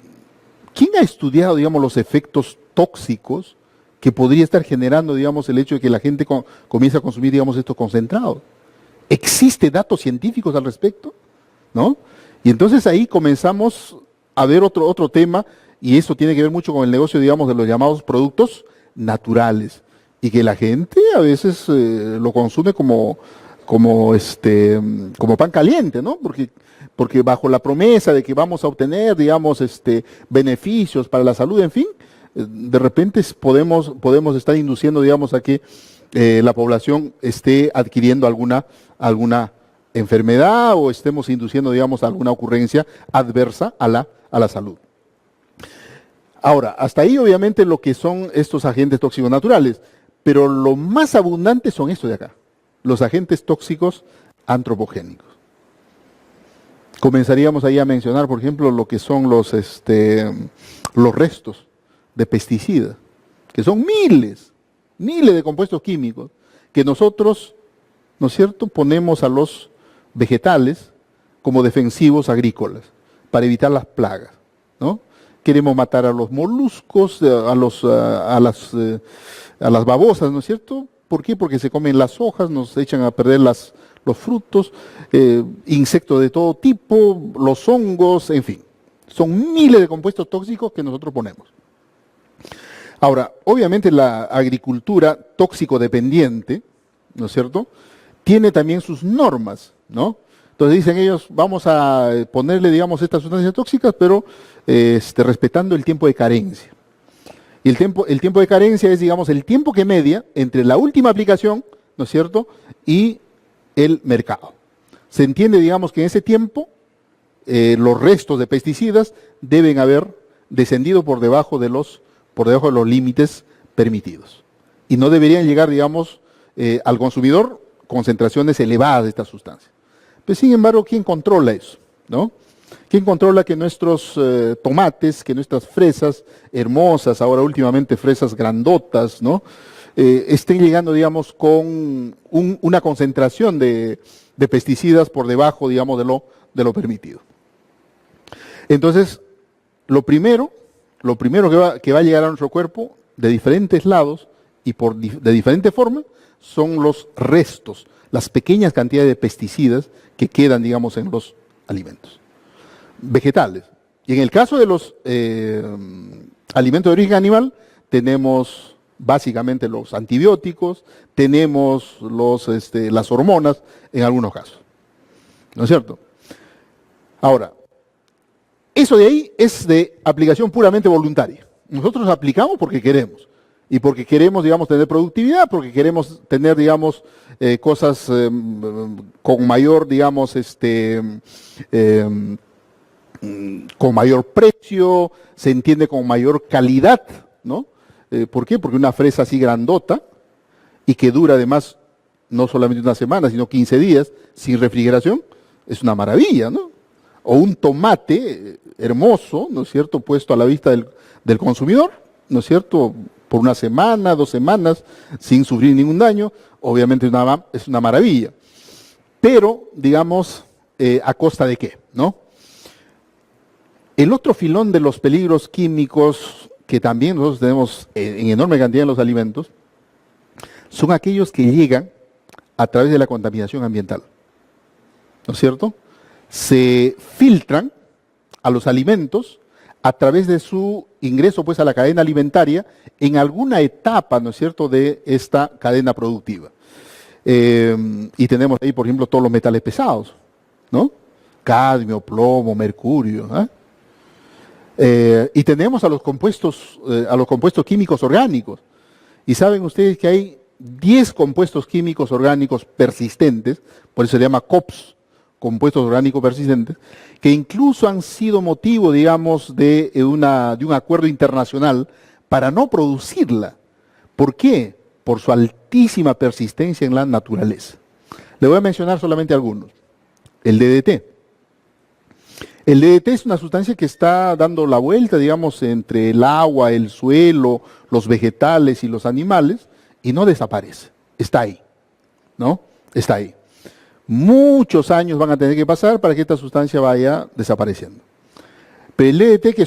¿quién ha estudiado, digamos, los efectos tóxicos que podría estar generando, digamos, el hecho de que la gente comience a consumir, digamos, estos concentrados? ¿Existe datos científicos al respecto? ¿No? Y entonces ahí comenzamos a ver otro tema, y eso tiene que ver mucho con el negocio, digamos, de los llamados productos naturales, y que la gente a veces lo consume como pan caliente, ¿no? Porque bajo la promesa de que vamos a obtener, digamos, beneficios para la salud, en fin, de repente podemos estar induciendo, digamos, a que la población esté adquiriendo alguna enfermedad o estemos induciendo, digamos, alguna ocurrencia adversa a la salud. Ahora, hasta ahí obviamente lo que son estos agentes tóxicos naturales, pero lo más abundante son estos de acá, los agentes tóxicos antropogénicos. Comenzaríamos ahí a mencionar, por ejemplo, lo que son los restos de pesticidas, que son miles de compuestos químicos que nosotros, ¿no es cierto?, ponemos a los vegetales como defensivos agrícolas para evitar las plagas, ¿no? Queremos matar a los moluscos, a las babosas, ¿no es cierto? ¿Por qué? Porque se comen las hojas, nos echan a perder los frutos, insectos de todo tipo, los hongos, en fin. Son miles de compuestos tóxicos que nosotros ponemos. Ahora, obviamente la agricultura tóxico-dependiente, ¿no es cierto?, tiene también sus normas, ¿no? Entonces dicen ellos, vamos a ponerle, digamos, estas sustancias tóxicas, pero respetando el tiempo de carencia. Y el tiempo de carencia es, digamos, el tiempo que media entre la última aplicación, ¿no es cierto?, y el mercado. Se entiende, digamos, que en ese tiempo los restos de pesticidas deben haber descendido por debajo de los límites permitidos. Y no deberían llegar, digamos, al consumidor concentraciones elevadas de estas sustancias. Pero sin embargo, ¿quién controla eso? ¿No? ¿Quién controla que nuestros tomates, que nuestras fresas hermosas, ahora últimamente fresas grandotas, ¿no?, estén llegando, digamos, con una concentración de pesticidas por debajo, digamos, de lo permitido? Entonces, lo primero que va a llegar a nuestro cuerpo de diferentes lados y de diferente forma son los restos, las pequeñas cantidades de pesticidas que quedan, digamos, en los alimentos vegetales. Y en el caso de los alimentos de origen animal, tenemos básicamente los antibióticos, tenemos las hormonas en algunos casos. ¿No es cierto? Ahora, eso de ahí es de aplicación puramente voluntaria. Nosotros aplicamos porque queremos. Y porque queremos, digamos, tener productividad, porque queremos tener, digamos, cosas con mayor, digamos, con mayor precio, se entiende con mayor calidad, ¿no? ¿Por qué? Porque una fresa así grandota y que dura además no solamente una semana, sino 15 días sin refrigeración, es una maravilla, ¿no? O un tomate hermoso, ¿no es cierto?, puesto a la vista del consumidor, ¿no es cierto?, por una semana, 2 semanas, sin sufrir ningún daño, obviamente es una maravilla. Pero, digamos, ¿a costa de qué? ¿No? El otro filón de los peligros químicos que también nosotros tenemos en enorme cantidad en los alimentos, son aquellos que llegan a través de la contaminación ambiental. ¿No es cierto? Se filtran a los alimentos a través de su ingreso, pues, a la cadena alimentaria en alguna etapa, ¿no es cierto?, de esta cadena productiva. Y tenemos ahí, por ejemplo, todos los metales pesados, ¿no? Cadmio, plomo, mercurio, y tenemos a los compuestos químicos orgánicos. Y saben ustedes que hay 10 compuestos químicos orgánicos persistentes, por eso se llama COPS, compuestos orgánicos persistentes, que incluso han sido motivo, digamos, de un acuerdo internacional para no producirla. ¿Por qué? Por su altísima persistencia en la naturaleza. Le voy a mencionar solamente algunos. El DDT. El DDT es una sustancia que está dando la vuelta, digamos, entre el agua, el suelo, los vegetales y los animales, y no desaparece. Está ahí, ¿no? Está ahí. Muchos años van a tener que pasar para que esta sustancia vaya desapareciendo. Pero el DDT, que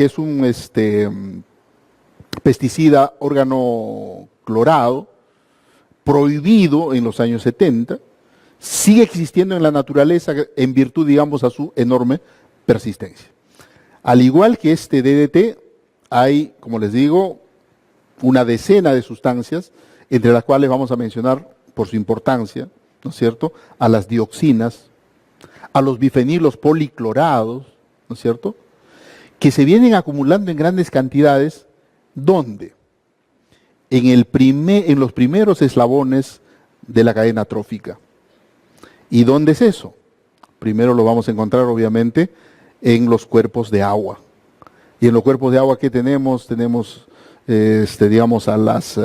es un pesticida órgano clorado, prohibido en los años 70, sigue existiendo en la naturaleza en virtud, digamos, a su enorme persistencia. Al igual que este DDT, hay, como les digo, una decena de sustancias, entre las cuales vamos a mencionar, por su importancia, ¿no es cierto?, a las dioxinas, a los bifenilos policlorados, ¿no es cierto?, que se vienen acumulando en grandes cantidades. ¿Dónde? En los primeros eslabones de la cadena trófica. ¿Y dónde es eso? Primero lo vamos a encontrar, obviamente, en los cuerpos de agua. Y en los cuerpos de agua, ¿qué tenemos? Tenemos, digamos, a las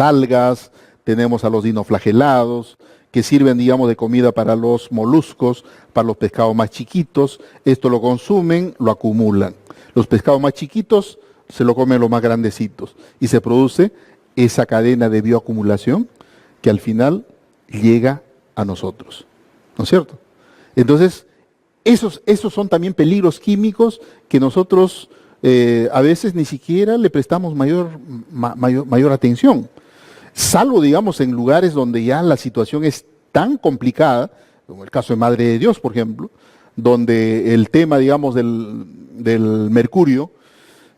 algas, tenemos a los dinoflagelados, que sirven, digamos, de comida para los moluscos, para los pescados más chiquitos. Esto lo consumen, lo acumulan. Los pescados más chiquitos se lo comen los más grandecitos. Y se produce esa cadena de bioacumulación que al final llega a nosotros. ¿No es cierto? Entonces, esos son también peligros químicos que nosotros a veces ni siquiera le prestamos mayor atención. Salvo, digamos, en lugares donde ya la situación es tan complicada, como el caso de Madre de Dios, por ejemplo, donde el tema, digamos, del mercurio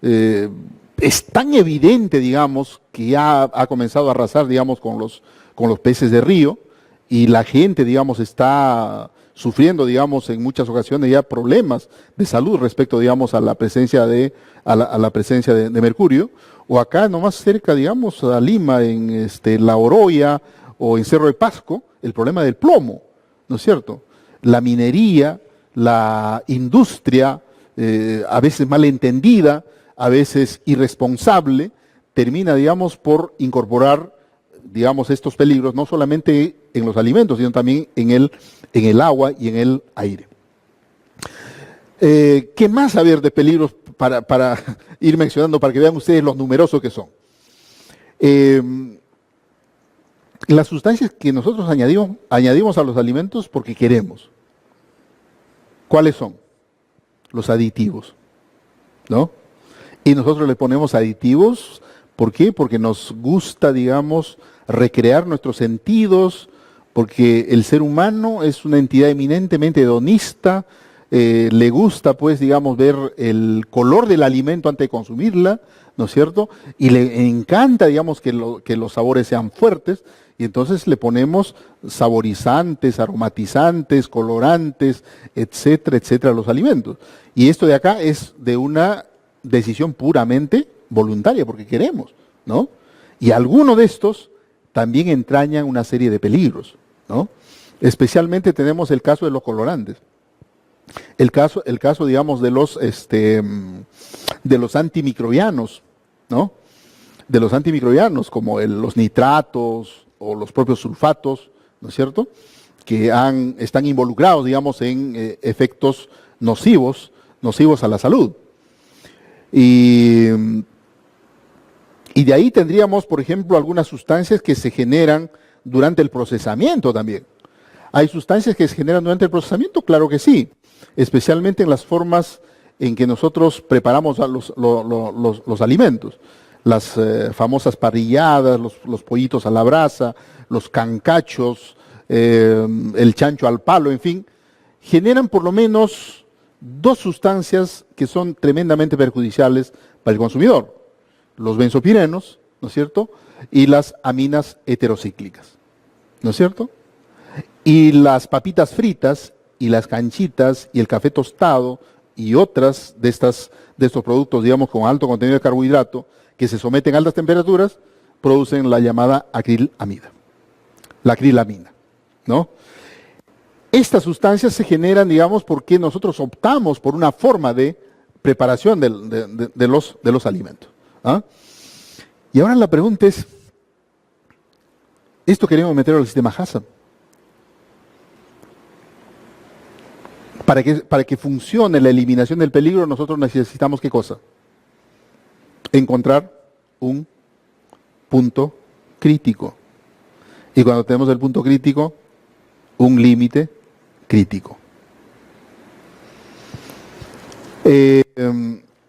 es tan evidente, digamos, que ya ha comenzado a arrasar, digamos, con los peces de río, y la gente, digamos, está sufriendo, digamos, en muchas ocasiones ya problemas de salud respecto, digamos, a la presencia de mercurio. O acá nomás cerca, digamos, a Lima, en La Oroya o en Cerro de Pasco, el problema del plomo, ¿no es cierto? La minería, la industria, a veces malentendida, a veces irresponsable, termina, digamos, por incorporar, digamos, estos peligros, no solamente en los alimentos, sino también en el agua y en el aire. ¿Qué más haber de peligros para ir mencionando, para que vean ustedes los numerosos que son? Las sustancias que nosotros añadimos a los alimentos porque queremos. ¿Cuáles son? Los aditivos, ¿no? Y nosotros le ponemos aditivos, ¿por qué? Porque nos gusta, digamos, recrear nuestros sentidos, porque el ser humano es una entidad eminentemente hedonista, le gusta, pues, digamos, ver el color del alimento antes de consumirla, ¿no es cierto? Y le encanta, digamos, que los sabores sean fuertes, y entonces le ponemos saborizantes, aromatizantes, colorantes, etcétera, etcétera, a los alimentos. Y esto de acá es de una decisión puramente voluntaria, porque queremos, ¿no? Y algunos de estos también entrañan una serie de peligros, ¿no? Especialmente tenemos el caso de los colorantes. El caso, digamos, de los antimicrobianos, ¿no? De los antimicrobianos, como los nitratos o los propios sulfatos, ¿no es cierto? Que están involucrados, digamos, en efectos nocivos a la salud. Y de ahí tendríamos, por ejemplo, algunas sustancias que se generan durante el procesamiento también. ¿Hay sustancias que se generan durante el procesamiento? Claro que sí, especialmente en las formas en que nosotros preparamos los alimentos. Las famosas parrilladas, los pollitos a la brasa, los cancachos, el chancho al palo, en fin, generan por lo menos dos sustancias que son tremendamente perjudiciales para el consumidor. Los benzopirenos, ¿no es cierto? Y las aminas heterocíclicas, ¿no es cierto? Y las papitas fritas y las canchitas y el café tostado y otras de estos productos, digamos, con alto contenido de carbohidrato, que se someten a altas temperaturas, producen la llamada acrilamida, la acrilamina, ¿no? Estas sustancias se generan, digamos, porque nosotros optamos por una forma de preparación de los alimentos. ¿Ah? Y ahora la pregunta es, ¿esto queremos meterlo al sistema HACCP? Para que funcione la eliminación del peligro, nosotros necesitamos ¿qué cosa? Encontrar un punto crítico. Y cuando tenemos el punto crítico, un límite crítico.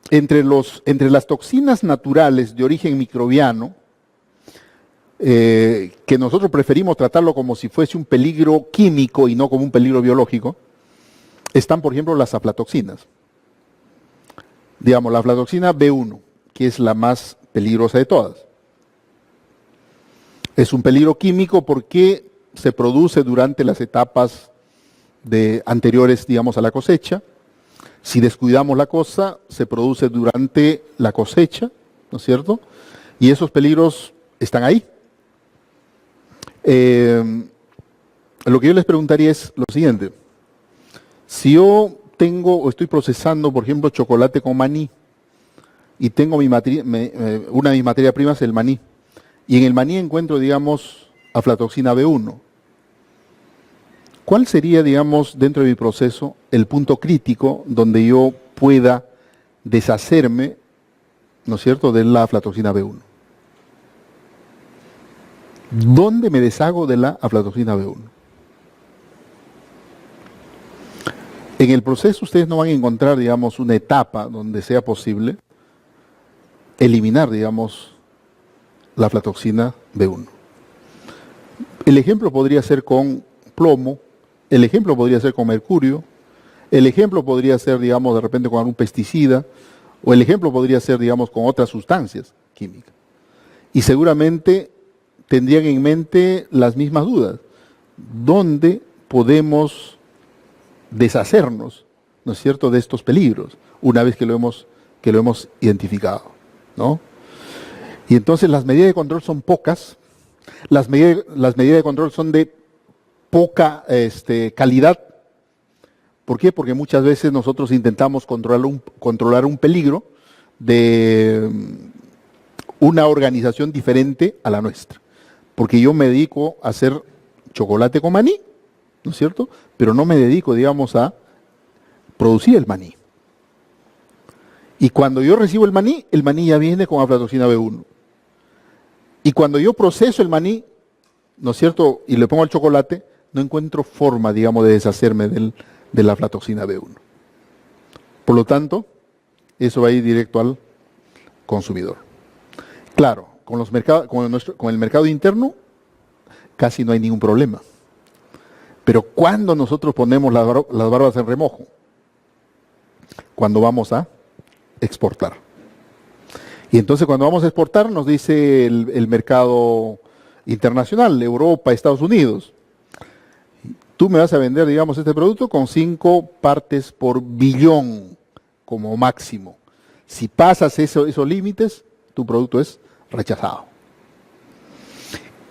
Entre las toxinas naturales de origen microbiano, que nosotros preferimos tratarlo como si fuese un peligro químico y no como un peligro biológico, están, por ejemplo, las aflatoxinas. Digamos, la aflatoxina B1, que es la más peligrosa de todas. Es un peligro químico porque se produce durante las etapas anteriores, digamos, a la cosecha. Si descuidamos la cosa, se produce durante la cosecha, ¿no es cierto? Y esos peligros están ahí. Lo que yo les preguntaría es lo siguiente. Si yo tengo o estoy procesando, por ejemplo, chocolate con maní, y tengo una de mis materias primas, el maní, y en el maní encuentro, digamos, aflatoxina B1, ¿cuál sería, digamos, dentro de mi proceso, el punto crítico donde yo pueda deshacerme, ¿no es cierto?, de la aflatoxina B1? ¿Dónde me deshago de la aflatoxina B1? En el proceso ustedes no van a encontrar, digamos, una etapa donde sea posible eliminar, digamos, la aflatoxina B1. El ejemplo podría ser con plomo, el ejemplo podría ser con mercurio, el ejemplo podría ser, digamos, de repente con algún pesticida, o el ejemplo podría ser, digamos, con otras sustancias químicas. Y seguramente tendrían en mente las mismas dudas. ¿Dónde podemos deshacernos, ¿no es cierto?, de estos peligros, una vez que lo hemos identificado, ¿no? Y entonces las medidas de control son pocas, las medidas de control son de poca calidad. ¿Por qué? Porque muchas veces nosotros intentamos controlar un peligro de una organización diferente a la nuestra. Porque yo me dedico a hacer chocolate con maní, ¿no es cierto? Pero no me dedico, digamos, a producir el maní. Y cuando yo recibo el maní ya viene con aflatoxina B1. Y cuando yo proceso el maní, ¿no es cierto?, y le pongo el chocolate, no encuentro forma, digamos, de deshacerme de la aflatoxina B1. Por lo tanto, eso va a ir directo al consumidor. Claro, con el mercado interno casi no hay ningún problema. Pero cuando nosotros ponemos las barbas en remojo, cuando vamos a exportar. Y entonces cuando vamos a exportar nos dice el mercado internacional, Europa, Estados Unidos, tú me vas a vender, digamos, este producto con 5 partes por billón como máximo. Si pasas esos límites, tu producto es rechazado.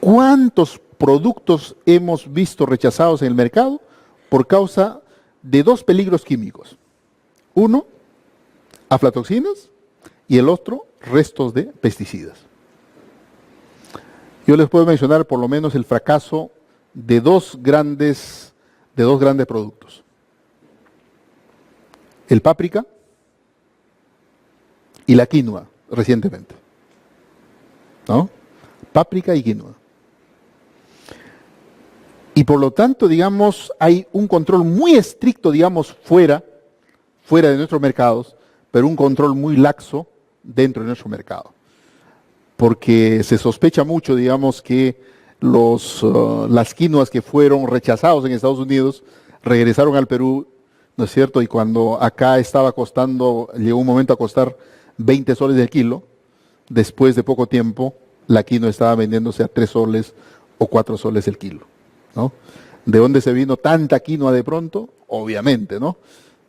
¿Cuántos productos hemos visto rechazados en el mercado por causa de 2 peligros químicos? Uno, aflatoxinas, y el otro, restos de pesticidas. Yo les puedo mencionar por lo menos el fracaso de dos grandes productos. El páprica y la quinoa, recientemente. ¿No? Páprica y quinoa. Y por lo tanto, digamos, hay un control muy estricto, digamos, fuera de nuestros mercados, pero un control muy laxo dentro de nuestro mercado. Porque se sospecha mucho, digamos, que las quinoas que fueron rechazados en Estados Unidos regresaron al Perú, ¿no es cierto? Y cuando acá estaba costando, llegó un momento a costar 20 soles el kilo, después de poco tiempo, la quinoa estaba vendiéndose a 3 soles o 4 soles el kilo, ¿no? ¿De dónde se vino tanta quinoa de pronto? Obviamente, ¿no?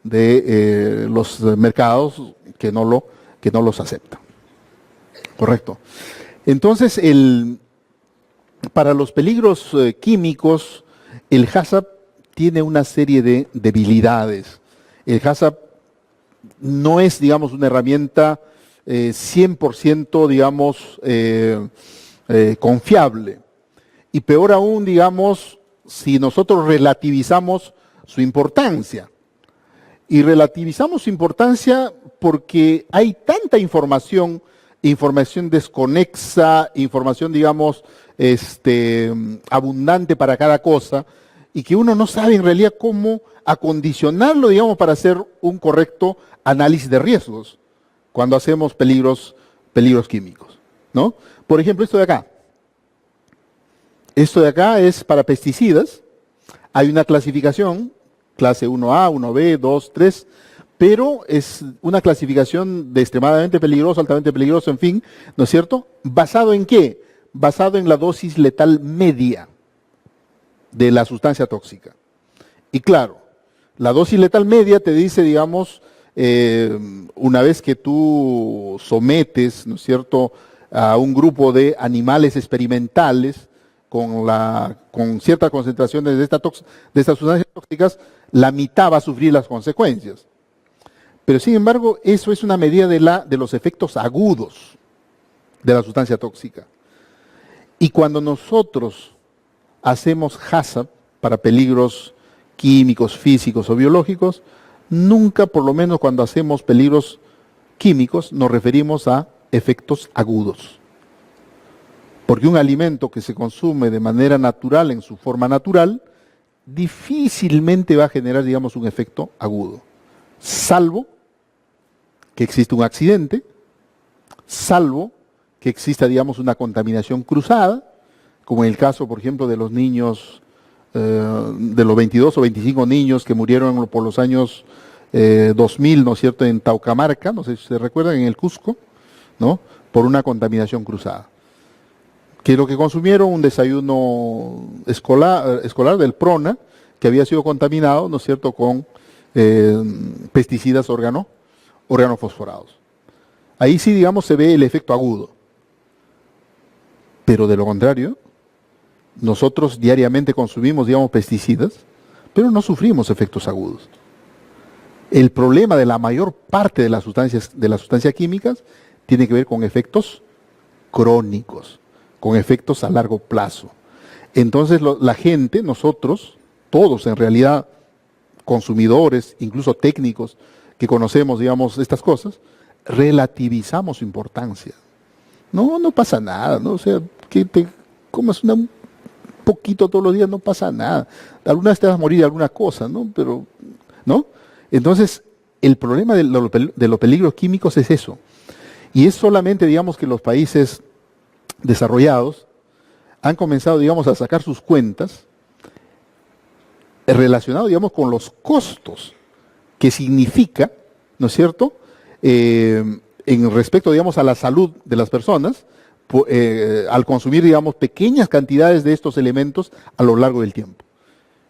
De los mercados que no los aceptan. Correcto. Entonces, para los peligros químicos, el HACCP tiene una serie de debilidades. El HACCP no es, digamos, una herramienta 100%, digamos, confiable. Y peor aún, digamos, si nosotros relativizamos su importancia. Y relativizamos su importancia porque hay tanta información desconexa, información, digamos, abundante para cada cosa, y que uno no sabe en realidad cómo acondicionarlo, digamos, para hacer un correcto análisis de riesgos cuando hacemos peligros químicos, ¿no? Por ejemplo, esto de acá. Esto de acá es para pesticidas. Hay una clasificación, clase 1A, 1B, 2, 3, pero es una clasificación de extremadamente peligroso, altamente peligroso, en fin, ¿no es cierto? ¿Basado en qué? Basado en la dosis letal media de la sustancia tóxica. Y claro, la dosis letal media te dice, digamos, una vez que tú sometes, ¿no es cierto?, a un grupo de animales experimentales con ciertas concentraciones de estas sustancias tóxicas, la mitad va a sufrir las consecuencias. Pero sin embargo, eso es una medida de los efectos agudos de la sustancia tóxica. Y cuando nosotros hacemos HACCP para peligros químicos, físicos o biológicos, nunca, por lo menos cuando hacemos peligros químicos, nos referimos a efectos agudos. Porque un alimento que se consume de manera natural, en su forma natural, difícilmente va a generar, digamos, un efecto agudo, salvo que exista un accidente, salvo que exista, digamos, una contaminación cruzada, como en el caso, por ejemplo, de los niños, de los 22 o 25 niños que murieron por los años 2000, ¿no es cierto?, en Taucamarca, no sé si se recuerdan, en el Cusco, ¿no?, por una contaminación cruzada. Que lo que consumieron un desayuno escolar del PRONA, que había sido contaminado, ¿no es cierto?, con pesticidas organofosforados. Ahí sí, digamos, se ve el efecto agudo. Pero de lo contrario, nosotros diariamente consumimos, digamos, pesticidas, pero no sufrimos efectos agudos. El problema de la mayor parte de las sustancias químicas tiene que ver con efectos crónicos, con efectos a largo plazo. Entonces la gente, nosotros, todos en realidad, consumidores, incluso técnicos, que conocemos, digamos, estas cosas, relativizamos su importancia. No pasa nada, ¿no? O sea, que te comas un poquito todos los días, no pasa nada. Alguna vez te vas a morir de alguna cosa, ¿no? Pero, ¿no? Entonces, el problema de los peligros químicos es eso. Y es solamente, digamos, que los países desarrollados han comenzado, digamos, a sacar sus cuentas relacionados, digamos, con los costos que significa, ¿no es cierto?, en respecto, digamos, a la salud de las personas, al consumir, digamos, pequeñas cantidades de estos elementos a lo largo del tiempo.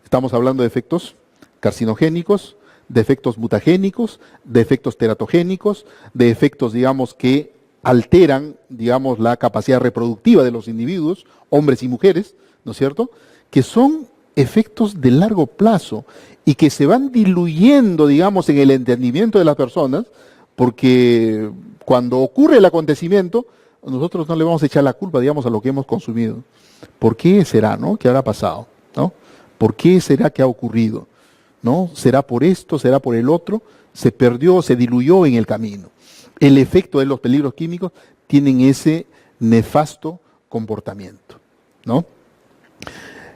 Estamos hablando de efectos carcinogénicos, de efectos mutagénicos, de efectos teratogénicos, de efectos, digamos, que alteran, digamos, la capacidad reproductiva de los individuos, hombres y mujeres, ¿no es cierto?, que son efectos de largo plazo y que se van diluyendo, digamos, en el entendimiento de las personas, porque cuando ocurre el acontecimiento, nosotros no le vamos a echar la culpa, digamos, a lo que hemos consumido. ¿Por qué será, no? ¿Qué habrá pasado? ¿No? ¿Por qué será que ha ocurrido? ¿No? ¿Será por esto? ¿Será por el otro? Se perdió, se diluyó en el camino. El efecto de los peligros químicos tienen ese nefasto comportamiento, ¿no?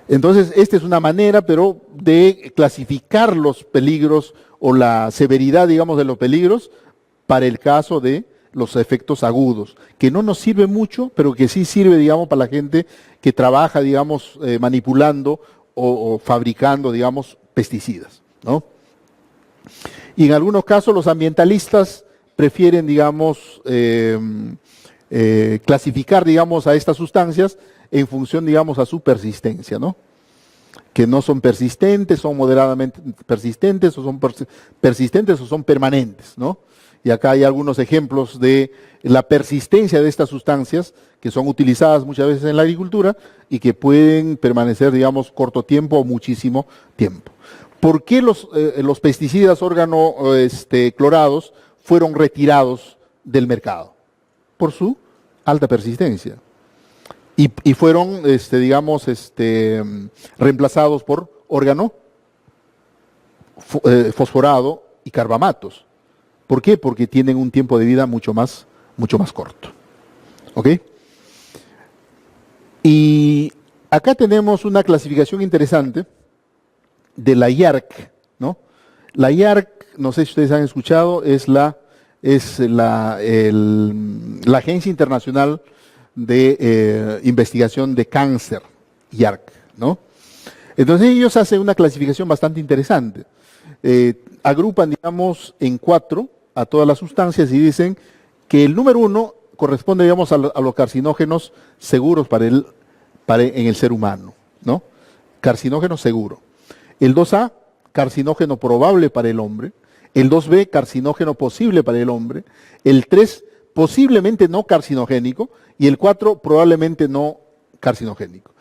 Entonces, esta es una manera, pero de clasificar los peligros o la severidad, digamos, de los peligros para el caso de los efectos agudos, que no nos sirve mucho, pero que sí sirve, digamos, para la gente que trabaja, digamos, manipulando o fabricando, digamos, pesticidas, ¿no? Y en algunos casos los ambientalistas prefieren, digamos, clasificar, digamos, a estas sustancias en función, digamos, a su persistencia, ¿no? Que no son persistentes, son moderadamente persistentes, o son persistentes o son permanentes, ¿no? Y acá hay algunos ejemplos de la persistencia de estas sustancias que son utilizadas muchas veces en la agricultura y que pueden permanecer, digamos, corto tiempo o muchísimo tiempo. ¿Por qué los pesticidas clorados fueron retirados del mercado? Por su alta persistencia. Y fueron, digamos, reemplazados por órgano fosforado y carbamatos. ¿Por qué? Porque tienen un tiempo de vida mucho más corto. ¿Ok? Y acá tenemos una clasificación interesante de la IARC, ¿no? La IARC, no sé si ustedes han escuchado, es la Agencia Internacional de Investigación de Cáncer, IARC, ¿no? Entonces ellos hacen una clasificación bastante interesante. Agrupan, digamos, en 4 a todas las sustancias y dicen que el número 1 corresponde, digamos, a los carcinógenos seguros en el ser humano, ¿no? Carcinógeno seguro. El 2A, carcinógeno probable para el hombre. El 2B, carcinógeno posible para el hombre. El 3, posiblemente no carcinogénico. Y el 4, probablemente no carcinogénico.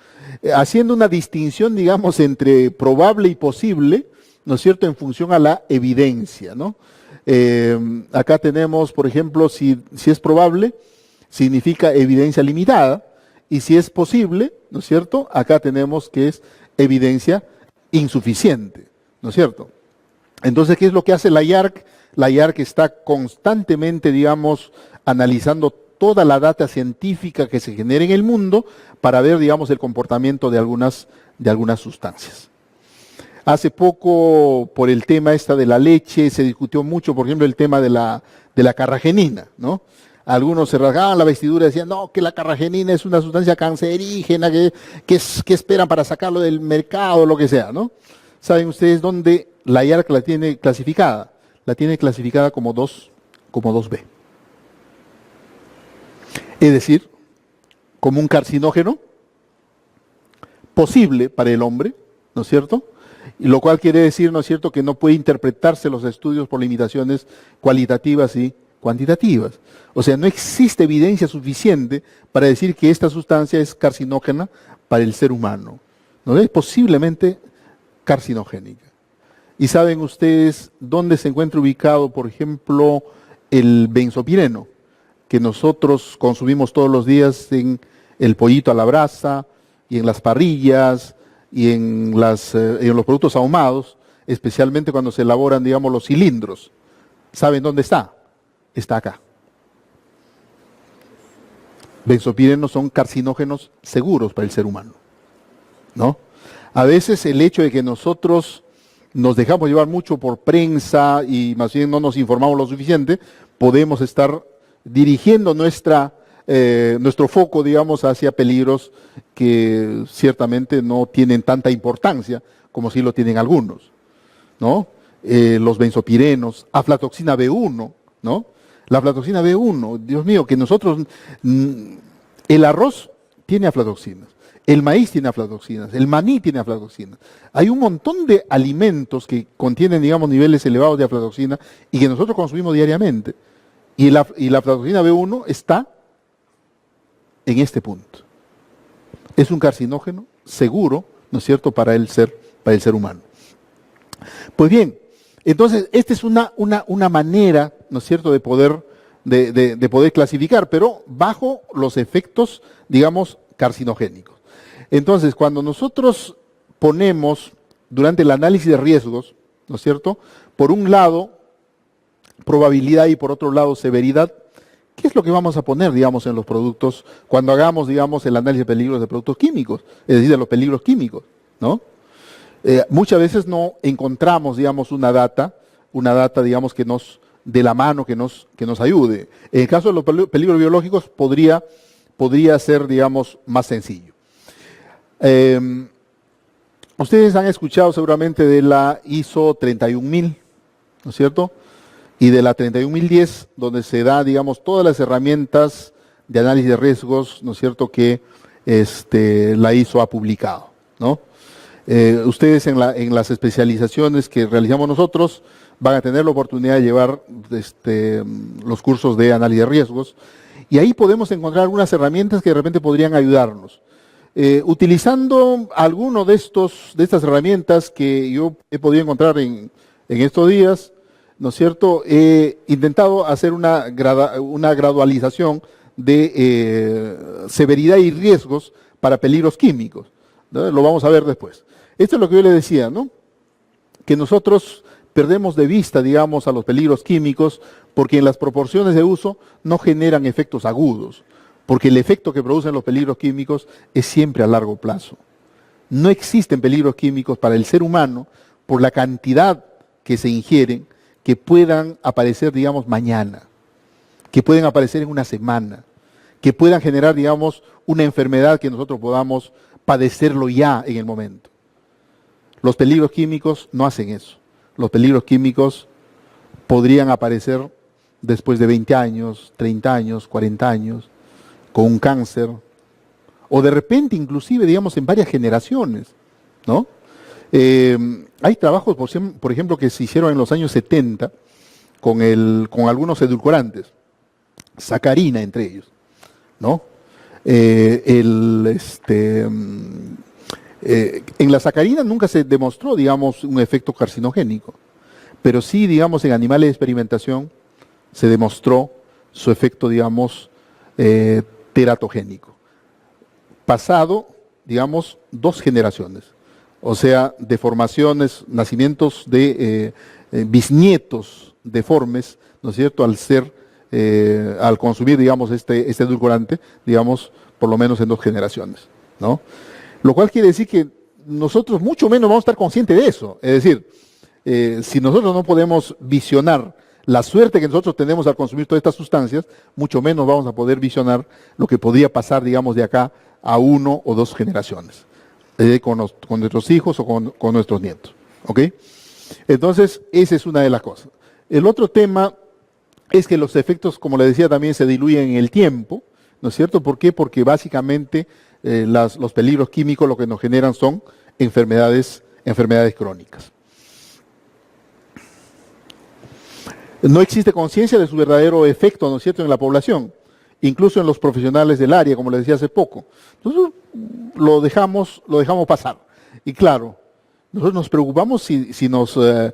Haciendo una distinción, digamos, entre probable y posible, ¿no es cierto?, en función a la evidencia, ¿no? Acá tenemos, por ejemplo, si es probable, significa evidencia limitada, y si es posible, ¿no es cierto?, acá tenemos que es evidencia insuficiente, ¿no es cierto? Entonces, ¿qué es lo que hace la IARC? La IARC está constantemente, digamos, analizando toda la data científica que se genera en el mundo para ver, digamos, el comportamiento de algunas sustancias. Hace poco, por el tema esta de la leche, se discutió mucho, por ejemplo, el tema de la carragenina, ¿no? Algunos se rasgaban la vestidura y decían, no, que la carragenina es una sustancia cancerígena, que esperan para sacarlo del mercado, lo que sea, ¿no? ¿Saben ustedes dónde la IARC la tiene clasificada? La tiene clasificada como 2B. Es decir, como un carcinógeno posible para el hombre, ¿no es cierto? Y lo cual quiere decir, ¿no es cierto?, que no puede interpretarse los estudios por limitaciones cualitativas y cuantitativas. O sea, no existe evidencia suficiente para decir que esta sustancia es carcinógena para el ser humano. ¿No es posiblemente carcinogénica? ¿Y saben ustedes dónde se encuentra ubicado, por ejemplo, el benzopireno, que nosotros consumimos todos los días en el pollito a la brasa y en las parrillas y en los productos ahumados, especialmente cuando se elaboran, digamos, los cilindros? ¿Saben dónde está? Está acá. Benzopirenos son carcinógenos seguros para el ser humano, ¿no? A veces el hecho de que nosotros nos dejamos llevar mucho por prensa y más bien no nos informamos lo suficiente, podemos estar dirigiendo nuestro foco, digamos, hacia peligros que ciertamente no tienen tanta importancia como sí lo tienen algunos, ¿no? Los benzopirenos, aflatoxina B1, ¿no? La aflatoxina B1, Dios mío, que nosotros, el arroz tiene aflatoxinas, el maíz tiene aflatoxinas, el maní tiene aflatoxinas. Hay un montón de alimentos que contienen, digamos, niveles elevados de aflatoxina y que nosotros consumimos diariamente. Y la aflatoxina B1 está en este punto. Es un carcinógeno seguro, ¿no es cierto?, para el ser humano. Pues bien, entonces, esta es una manera, ¿no es cierto?, de poder clasificar, pero bajo los efectos, digamos, carcinogénicos. Entonces, cuando nosotros ponemos, durante el análisis de riesgos, ¿no es cierto?, por un lado, probabilidad y por otro lado, severidad, ¿qué es lo que vamos a poner, digamos, en los productos cuando hagamos, digamos, el análisis de peligros de productos químicos, es decir, de los peligros químicos, ¿no? Muchas veces no encontramos, digamos, una data, digamos, que nos de la mano, que nos ayude. En el caso de los peligros biológicos podría ser, digamos, más sencillo. Ustedes han escuchado seguramente de la ISO 31000, ¿no es cierto? Y de la 31010, donde se da, digamos, todas las herramientas de análisis de riesgos, ¿no es cierto?, que la ISO ha publicado, ¿no? Ustedes en las especializaciones que realizamos nosotros van a tener la oportunidad de llevar los cursos de análisis de riesgos y ahí podemos encontrar algunas herramientas que de repente podrían ayudarnos. Utilizando alguno de estas herramientas que yo he podido encontrar en estos días, ¿no es cierto?, he intentado hacer una gradualización de severidad y riesgos para peligros químicos, ¿no? Lo vamos a ver después. Esto es lo que yo le decía, ¿no?, que nosotros perdemos de vista, digamos, a los peligros químicos porque en las proporciones de uso no generan efectos agudos, porque el efecto que producen los peligros químicos es siempre a largo plazo. No existen peligros químicos para el ser humano por la cantidad que se ingieren que puedan aparecer, digamos, mañana, que pueden aparecer en una semana, que puedan generar, digamos, una enfermedad que nosotros podamos padecerlo ya en el momento. Los peligros químicos no hacen eso. Los peligros químicos podrían aparecer después de 20 años, 30 años, 40 años, con un cáncer, o de repente inclusive, digamos, en varias generaciones, ¿no? Hay trabajos, por ejemplo, que se hicieron en los años 70 con algunos edulcorantes, sacarina entre ellos, ¿no? En la sacarina nunca se demostró, digamos, un efecto carcinogénico, pero sí, digamos, en animales de experimentación se demostró su efecto, digamos, teratogénico. Pasado, digamos, 2 generaciones, o sea, deformaciones, nacimientos de bisnietos deformes, ¿no es cierto?, al consumir, digamos, este edulcorante, digamos, por lo menos en 2 generaciones, ¿no? Lo cual quiere decir que nosotros mucho menos vamos a estar conscientes de eso. Es decir, si nosotros no podemos visionar la suerte que nosotros tenemos al consumir todas estas sustancias, mucho menos vamos a poder visionar lo que podría pasar, digamos, de acá a 1 o 2 generaciones, con nuestros hijos o con nuestros nietos. ¿Ok? Entonces, esa es una de las cosas. El otro tema es que los efectos, como le decía, también se diluyen en el tiempo, ¿no es cierto? ¿Por qué? Porque básicamente los peligros químicos lo que nos generan son enfermedades crónicas. No existe conciencia de su verdadero efecto, ¿no es cierto?, en la población, incluso en los profesionales del área, como les decía hace poco. Nosotros lo dejamos pasar. Y claro, nosotros nos preocupamos si nos da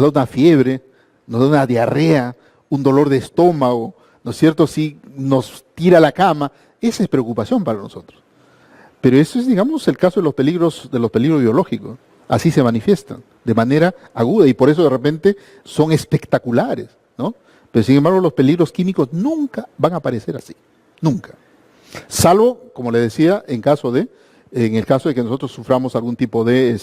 una fiebre, nos da una diarrea, un dolor de estómago, ¿no es cierto?, si nos tira a la cama. Esa es preocupación para nosotros. Pero eso es, digamos, el caso de los peligros biológicos. Así se manifiestan, de manera aguda, y por eso de repente son espectaculares, ¿no? Pero sin embargo los peligros químicos nunca van a aparecer así, nunca. Salvo, como le decía, en el caso de que nosotros suframos algún tipo de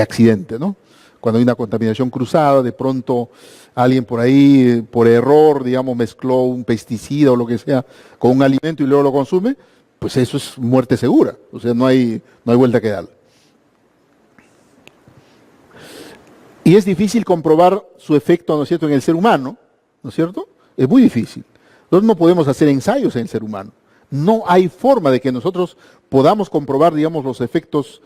accidente, ¿no? Cuando hay una contaminación cruzada, de pronto alguien por ahí, por error, digamos, mezcló un pesticida o lo que sea con un alimento y luego lo consume, pues eso es muerte segura, o sea, no hay vuelta que darle. Y es difícil comprobar su efecto, ¿no es cierto?, en el ser humano, ¿no es cierto? Es muy difícil. Nosotros no podemos hacer ensayos en el ser humano. No hay forma de que nosotros podamos comprobar, digamos, los efectos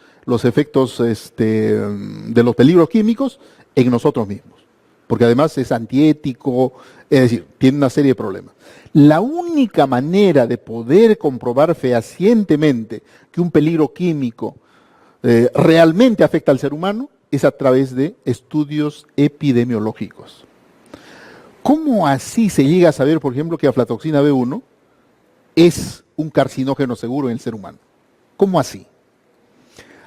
de los peligros químicos en nosotros mismos. Porque además es antiético, es decir, tiene una serie de problemas. La única manera de poder comprobar fehacientemente que un peligro químico realmente afecta al ser humano es a través de estudios epidemiológicos. ¿Cómo así se llega a saber, por ejemplo, que aflatoxina B1 es un carcinógeno seguro en el ser humano? ¿Cómo así?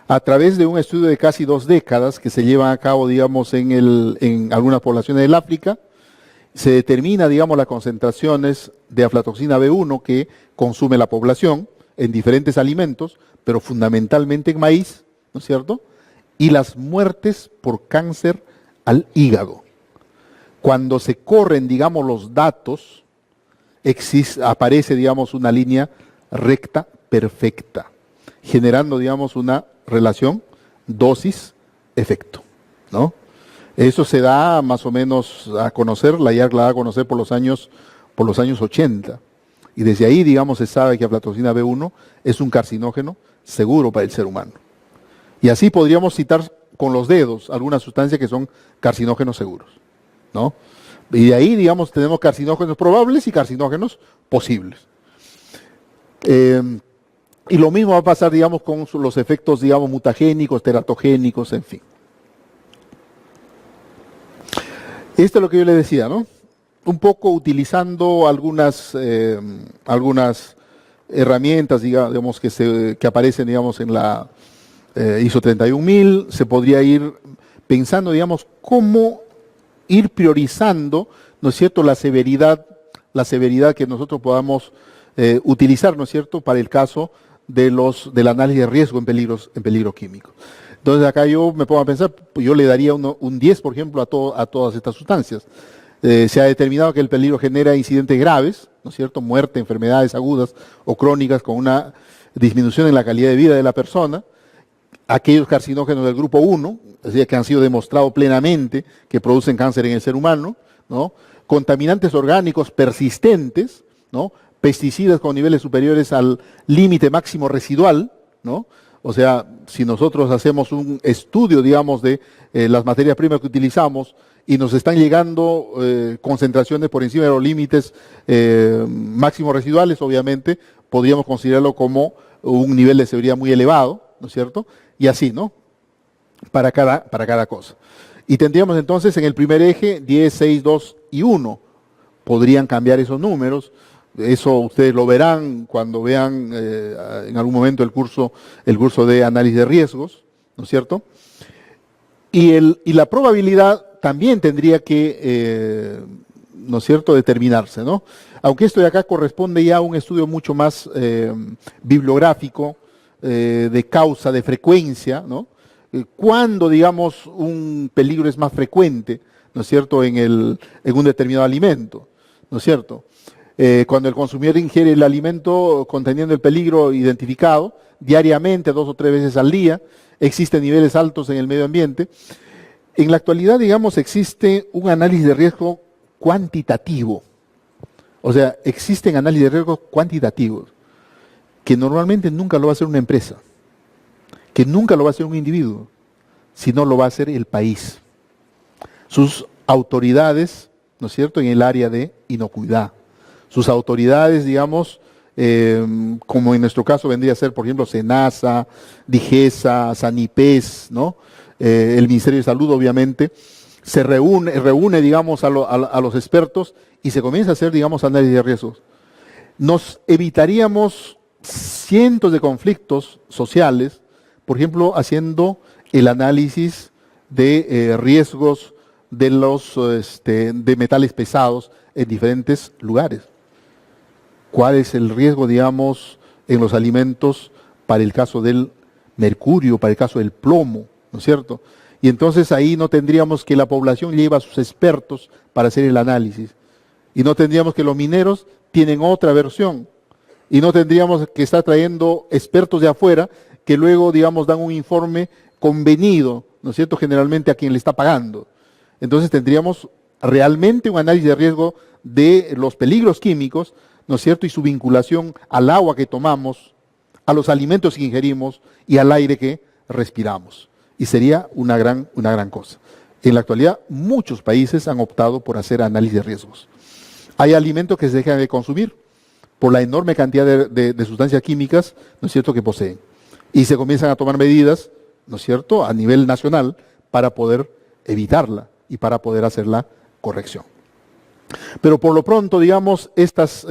A través de un estudio de casi 2 décadas que se llevan a cabo, digamos, en algunas poblaciones del África, se determina, digamos, las concentraciones de aflatoxina B1 que consume la población en diferentes alimentos, pero fundamentalmente en maíz, ¿no es cierto?, y las muertes por cáncer al hígado. Cuando se corren, digamos, los datos, aparece, digamos, una línea recta perfecta, generando, digamos, una relación dosis-efecto, ¿no? Eso se da más o menos a conocer, la IARC la da a conocer por los años 80. Y desde ahí, digamos, se sabe que aflatoxina B1 es un carcinógeno seguro para el ser humano. Y así podríamos citar con los dedos algunas sustancias que son carcinógenos seguros, ¿no? Y de ahí, digamos, tenemos carcinógenos probables y carcinógenos posibles. Y lo mismo va a pasar, digamos, con los efectos, digamos, mutagénicos, teratogénicos, en fin. Esto es lo que yo le decía, ¿no? Un poco utilizando algunas herramientas, digamos, que aparecen, digamos, en la ISO 31000, se podría ir pensando, digamos, cómo ir priorizando, ¿no es cierto?, la severidad que nosotros podamos utilizar, ¿no es cierto?, para el caso del análisis de riesgo en peligro químico. Entonces acá yo me pongo a pensar, yo le daría un 10, por ejemplo, a todas estas sustancias. Se ha determinado que el peligro genera incidentes graves, ¿no es cierto?, muerte, enfermedades agudas o crónicas con una disminución en la calidad de vida de la persona. Aquellos carcinógenos del grupo 1, es decir, que han sido demostrados plenamente que producen cáncer en el ser humano, ¿no? Contaminantes orgánicos persistentes, ¿no? Pesticidas con niveles superiores al límite máximo residual, ¿no? O sea, si nosotros hacemos un estudio, digamos, de las materias primas que utilizamos y nos están llegando concentraciones por encima de los límites máximos residuales, obviamente podríamos considerarlo como un nivel de severidad muy elevado, ¿no es cierto? Y así, ¿no? Para cada cosa. Y tendríamos entonces en el primer eje 10, 6, 2 y 1. Podrían cambiar esos números. Eso ustedes lo verán cuando vean en algún momento el curso de análisis de riesgos, ¿no es cierto? Y la probabilidad también tendría que, ¿no es cierto?, determinarse, ¿no? Aunque esto de acá corresponde ya a un estudio mucho más bibliográfico, de causa, de frecuencia, ¿no? Cuándo, digamos, un peligro es más frecuente, ¿no es cierto?, en un determinado alimento, ¿no es cierto? Cuando el consumidor ingiere el alimento conteniendo el peligro identificado diariamente, 2 o 3 veces al día, existen niveles altos en el medio ambiente. En la actualidad, digamos, existe un análisis de riesgo cuantitativo. O sea, existen análisis de riesgo cuantitativos, que normalmente nunca lo va a hacer una empresa, que nunca lo va a hacer un individuo, sino lo va a hacer el país. Sus autoridades, ¿no es cierto?, en el área de inocuidad. Sus autoridades, digamos, como en nuestro caso vendría a ser, por ejemplo, SENASA, DIGESA, SANIPES, ¿no? El Ministerio de Salud, obviamente, se reúne, digamos, a los expertos y se comienza a hacer, digamos, análisis de riesgos. Nos evitaríamos cientos de conflictos sociales, por ejemplo, haciendo el análisis de riesgos de metales pesados en diferentes lugares. ¿Cuál es el riesgo, digamos, en los alimentos para el caso del mercurio, para el caso del plomo, ¿no es cierto? Y entonces ahí no tendríamos que la población lleva a sus expertos para hacer el análisis. Y no tendríamos que los mineros tienen otra versión. Y no tendríamos que estar trayendo expertos de afuera que luego, digamos, dan un informe convenido, ¿no es cierto?, generalmente a quien le está pagando. Entonces tendríamos realmente un análisis de riesgo de los peligros químicos, ¿no es cierto?, y su vinculación al agua que tomamos, a los alimentos que ingerimos y al aire que respiramos. Y sería una gran cosa. En la actualidad, muchos países han optado por hacer análisis de riesgos. Hay alimentos que se dejan de consumir por la enorme cantidad de sustancias químicas, ¿no es cierto?, que poseen. Y se comienzan a tomar medidas, ¿no es cierto?, a nivel nacional para poder evitarla y para poder hacer la corrección. Pero por lo pronto, digamos, estos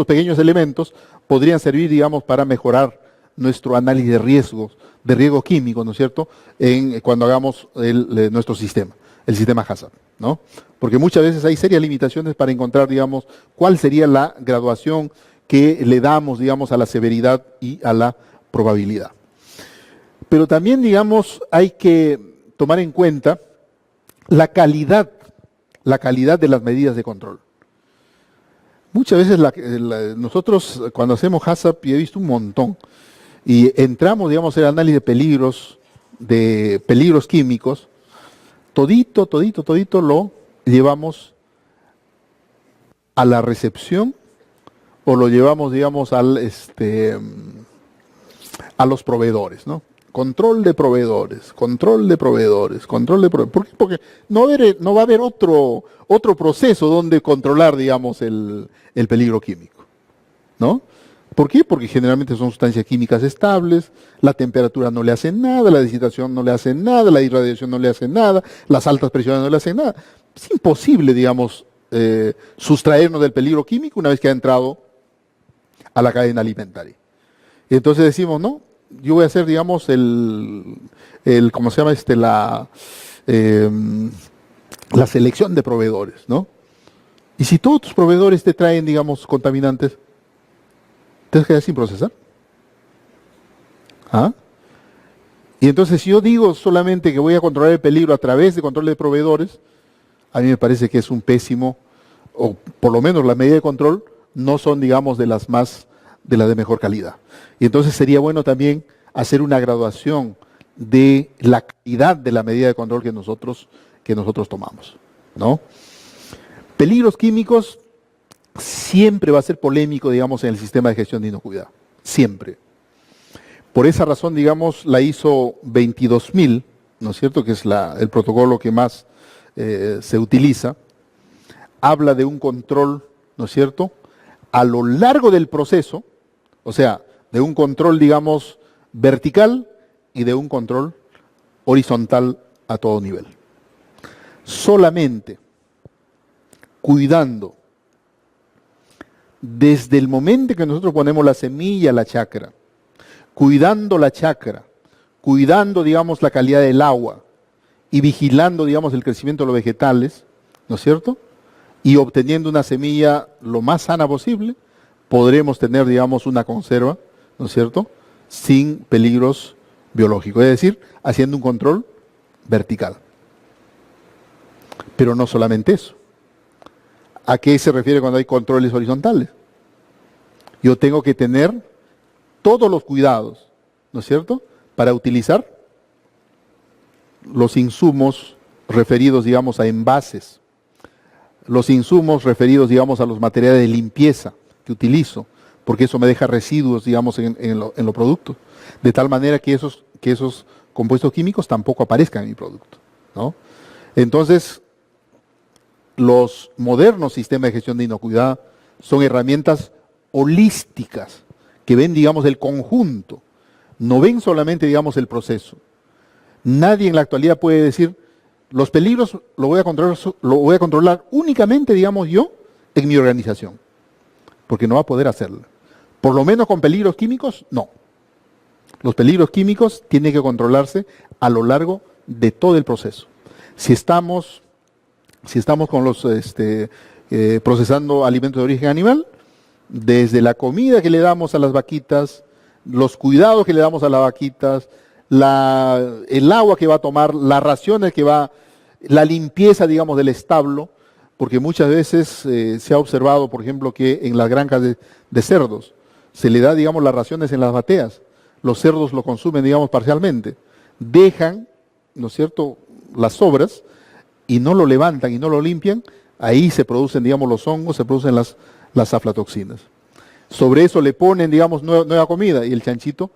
pequeños elementos podrían servir, digamos, para mejorar nuestro análisis de riesgo químico, ¿no es cierto?, cuando hagamos nuestro sistema, el sistema HACCP, ¿no? Porque muchas veces hay serias limitaciones para encontrar, digamos, cuál sería la graduación que le damos, digamos, a la severidad y a la probabilidad. Pero también, digamos, hay que tomar en cuenta la calidad de las medidas de control. Muchas veces nosotros cuando hacemos HACCP, y he visto un montón, y entramos, digamos, en el análisis de peligros químicos, todito lo llevamos a la recepción o lo llevamos, digamos, a los proveedores, ¿no? Control de proveedores. ¿Por qué? Porque no va a haber otro proceso donde controlar, digamos, el peligro químico, ¿no? ¿Por qué? Porque generalmente son sustancias químicas estables, la temperatura no le hace nada, la deshidratación no le hace nada, la irradiación no le hace nada, las altas presiones no le hacen nada. Es imposible, digamos, sustraernos del peligro químico una vez que ha entrado a la cadena alimentaria. Y entonces decimos, no, yo voy a hacer, digamos, ¿cómo se llama? La selección de proveedores, ¿no? Y si todos tus proveedores te traen, digamos, contaminantes, ¿te vas a quedar sin procesar? ¿Ah? Y entonces si yo digo solamente que voy a controlar el peligro a través de control de proveedores, a mí me parece que es un pésimo, o por lo menos las medidas de control no son, digamos, de las de mejor calidad. Y entonces sería bueno también hacer una graduación de la calidad de la medida de control que nosotros tomamos, ¿no? Peligros químicos siempre va a ser polémico, digamos, en el sistema de gestión de inocuidad. Siempre. Por esa razón, digamos, la ISO 22000, ¿no es cierto?, que es el protocolo que más se utiliza, habla de un control, ¿no es cierto?, a lo largo del proceso, o sea, de un control, digamos, vertical y de un control horizontal a todo nivel. Solamente cuidando desde el momento que nosotros ponemos la semilla a la chacra, cuidando la chacra, cuidando, digamos, la calidad del agua y vigilando, digamos, el crecimiento de los vegetales, ¿no es cierto?, y obteniendo una semilla lo más sana posible, podremos tener, digamos, una conserva, ¿no es cierto?, sin peligros biológicos, es decir, haciendo un control vertical. Pero no solamente eso. ¿A qué se refiere cuando hay controles horizontales? Yo tengo que tener todos los cuidados, ¿no es cierto?, para utilizar los insumos referidos, digamos, a envases, los insumos referidos, digamos, a los materiales de limpieza que utilizo, porque eso me deja residuos, digamos, en los productos, de tal manera que esos compuestos químicos tampoco aparezcan en mi producto, ¿no? Entonces, los modernos sistemas de gestión de inocuidad son herramientas holísticas que ven, digamos, el conjunto, no ven solamente, digamos, el proceso. Nadie en la actualidad puede decir, los peligros lo voy a controlar únicamente, digamos, yo en mi organización, porque no va a poder hacerlo. Por lo menos con peligros químicos, no. Los peligros químicos tienen que controlarse a lo largo de todo el proceso. Si estamos con los procesando alimentos de origen animal, desde la comida que le damos a las vaquitas, los cuidados que le damos a las vaquitas, el agua que va a tomar, las raciones que va, la limpieza, digamos, del establo, porque muchas veces se ha observado, por ejemplo, que en las granjas de cerdos se le da, digamos, las raciones en las bateas, los cerdos lo consumen, digamos, parcialmente, dejan, ¿no es cierto?, las sobras y no lo levantan y no lo limpian, ahí se producen, digamos, los hongos, se producen las aflatoxinas. Sobre eso le ponen, digamos, nueva comida y el chanchito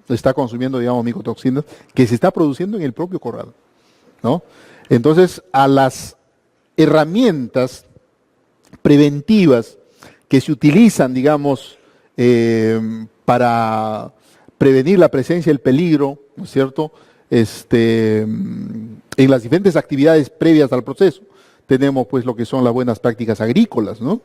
está consumiendo, digamos, micotoxinas que se está produciendo en el propio corral, ¿no? Entonces, a las herramientas preventivas que se utilizan, digamos, para prevenir la presencia del peligro, ¿no es cierto?, en las diferentes actividades previas al proceso, tenemos pues lo que son las buenas prácticas agrícolas, ¿no?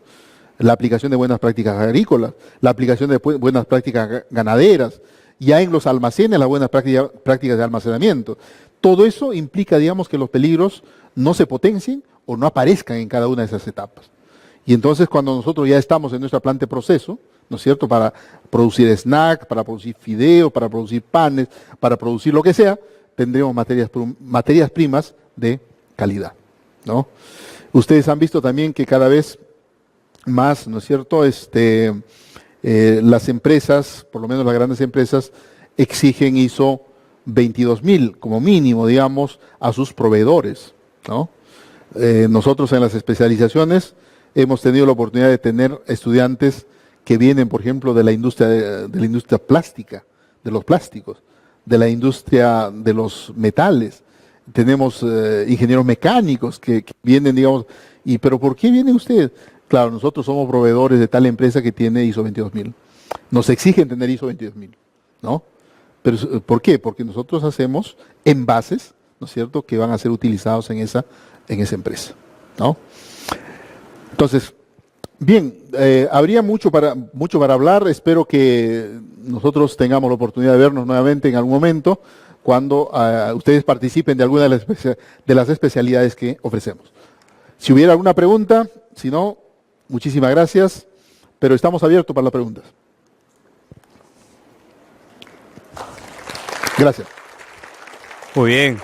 La aplicación de buenas prácticas agrícolas, la aplicación de buenas prácticas ganaderas, ya en los almacenes las buenas prácticas de almacenamiento. Todo eso implica, digamos, que los peligros no se potencien o no aparezcan en cada una de esas etapas. Y entonces cuando nosotros ya estamos en nuestra planta de proceso, ¿no es cierto?, para producir snack, para producir fideo, para producir panes, para producir lo que sea, tendremos materias primas de calidad, ¿no? Ustedes han visto también que cada vez más, ¿no es cierto?, las empresas, por lo menos las grandes empresas, exigen ISO 22000 como mínimo, digamos, a sus proveedores, ¿no? Nosotros en las especializaciones hemos tenido la oportunidad de tener estudiantes que vienen, por ejemplo, de la industria plástica, de los plásticos, de la industria de los metales. Tenemos ingenieros mecánicos que vienen, digamos, ¿pero por qué vienen ustedes? Claro, nosotros somos proveedores de tal empresa que tiene ISO 22000. Nos exigen tener ISO 22000, ¿no? Pero, ¿por qué? Porque nosotros hacemos envases, ¿no es cierto?, que van a ser utilizados en esa empresa, ¿no? Entonces, bien, habría mucho para hablar. Espero que nosotros tengamos la oportunidad de vernos nuevamente en algún momento cuando ustedes participen de alguna de las especialidades que ofrecemos. Si hubiera alguna pregunta, si no, muchísimas gracias, pero estamos abiertos para las preguntas. Gracias. Muy bien.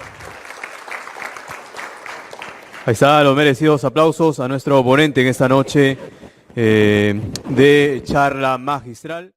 Ahí están los merecidos aplausos a nuestro ponente en esta noche de charla magistral.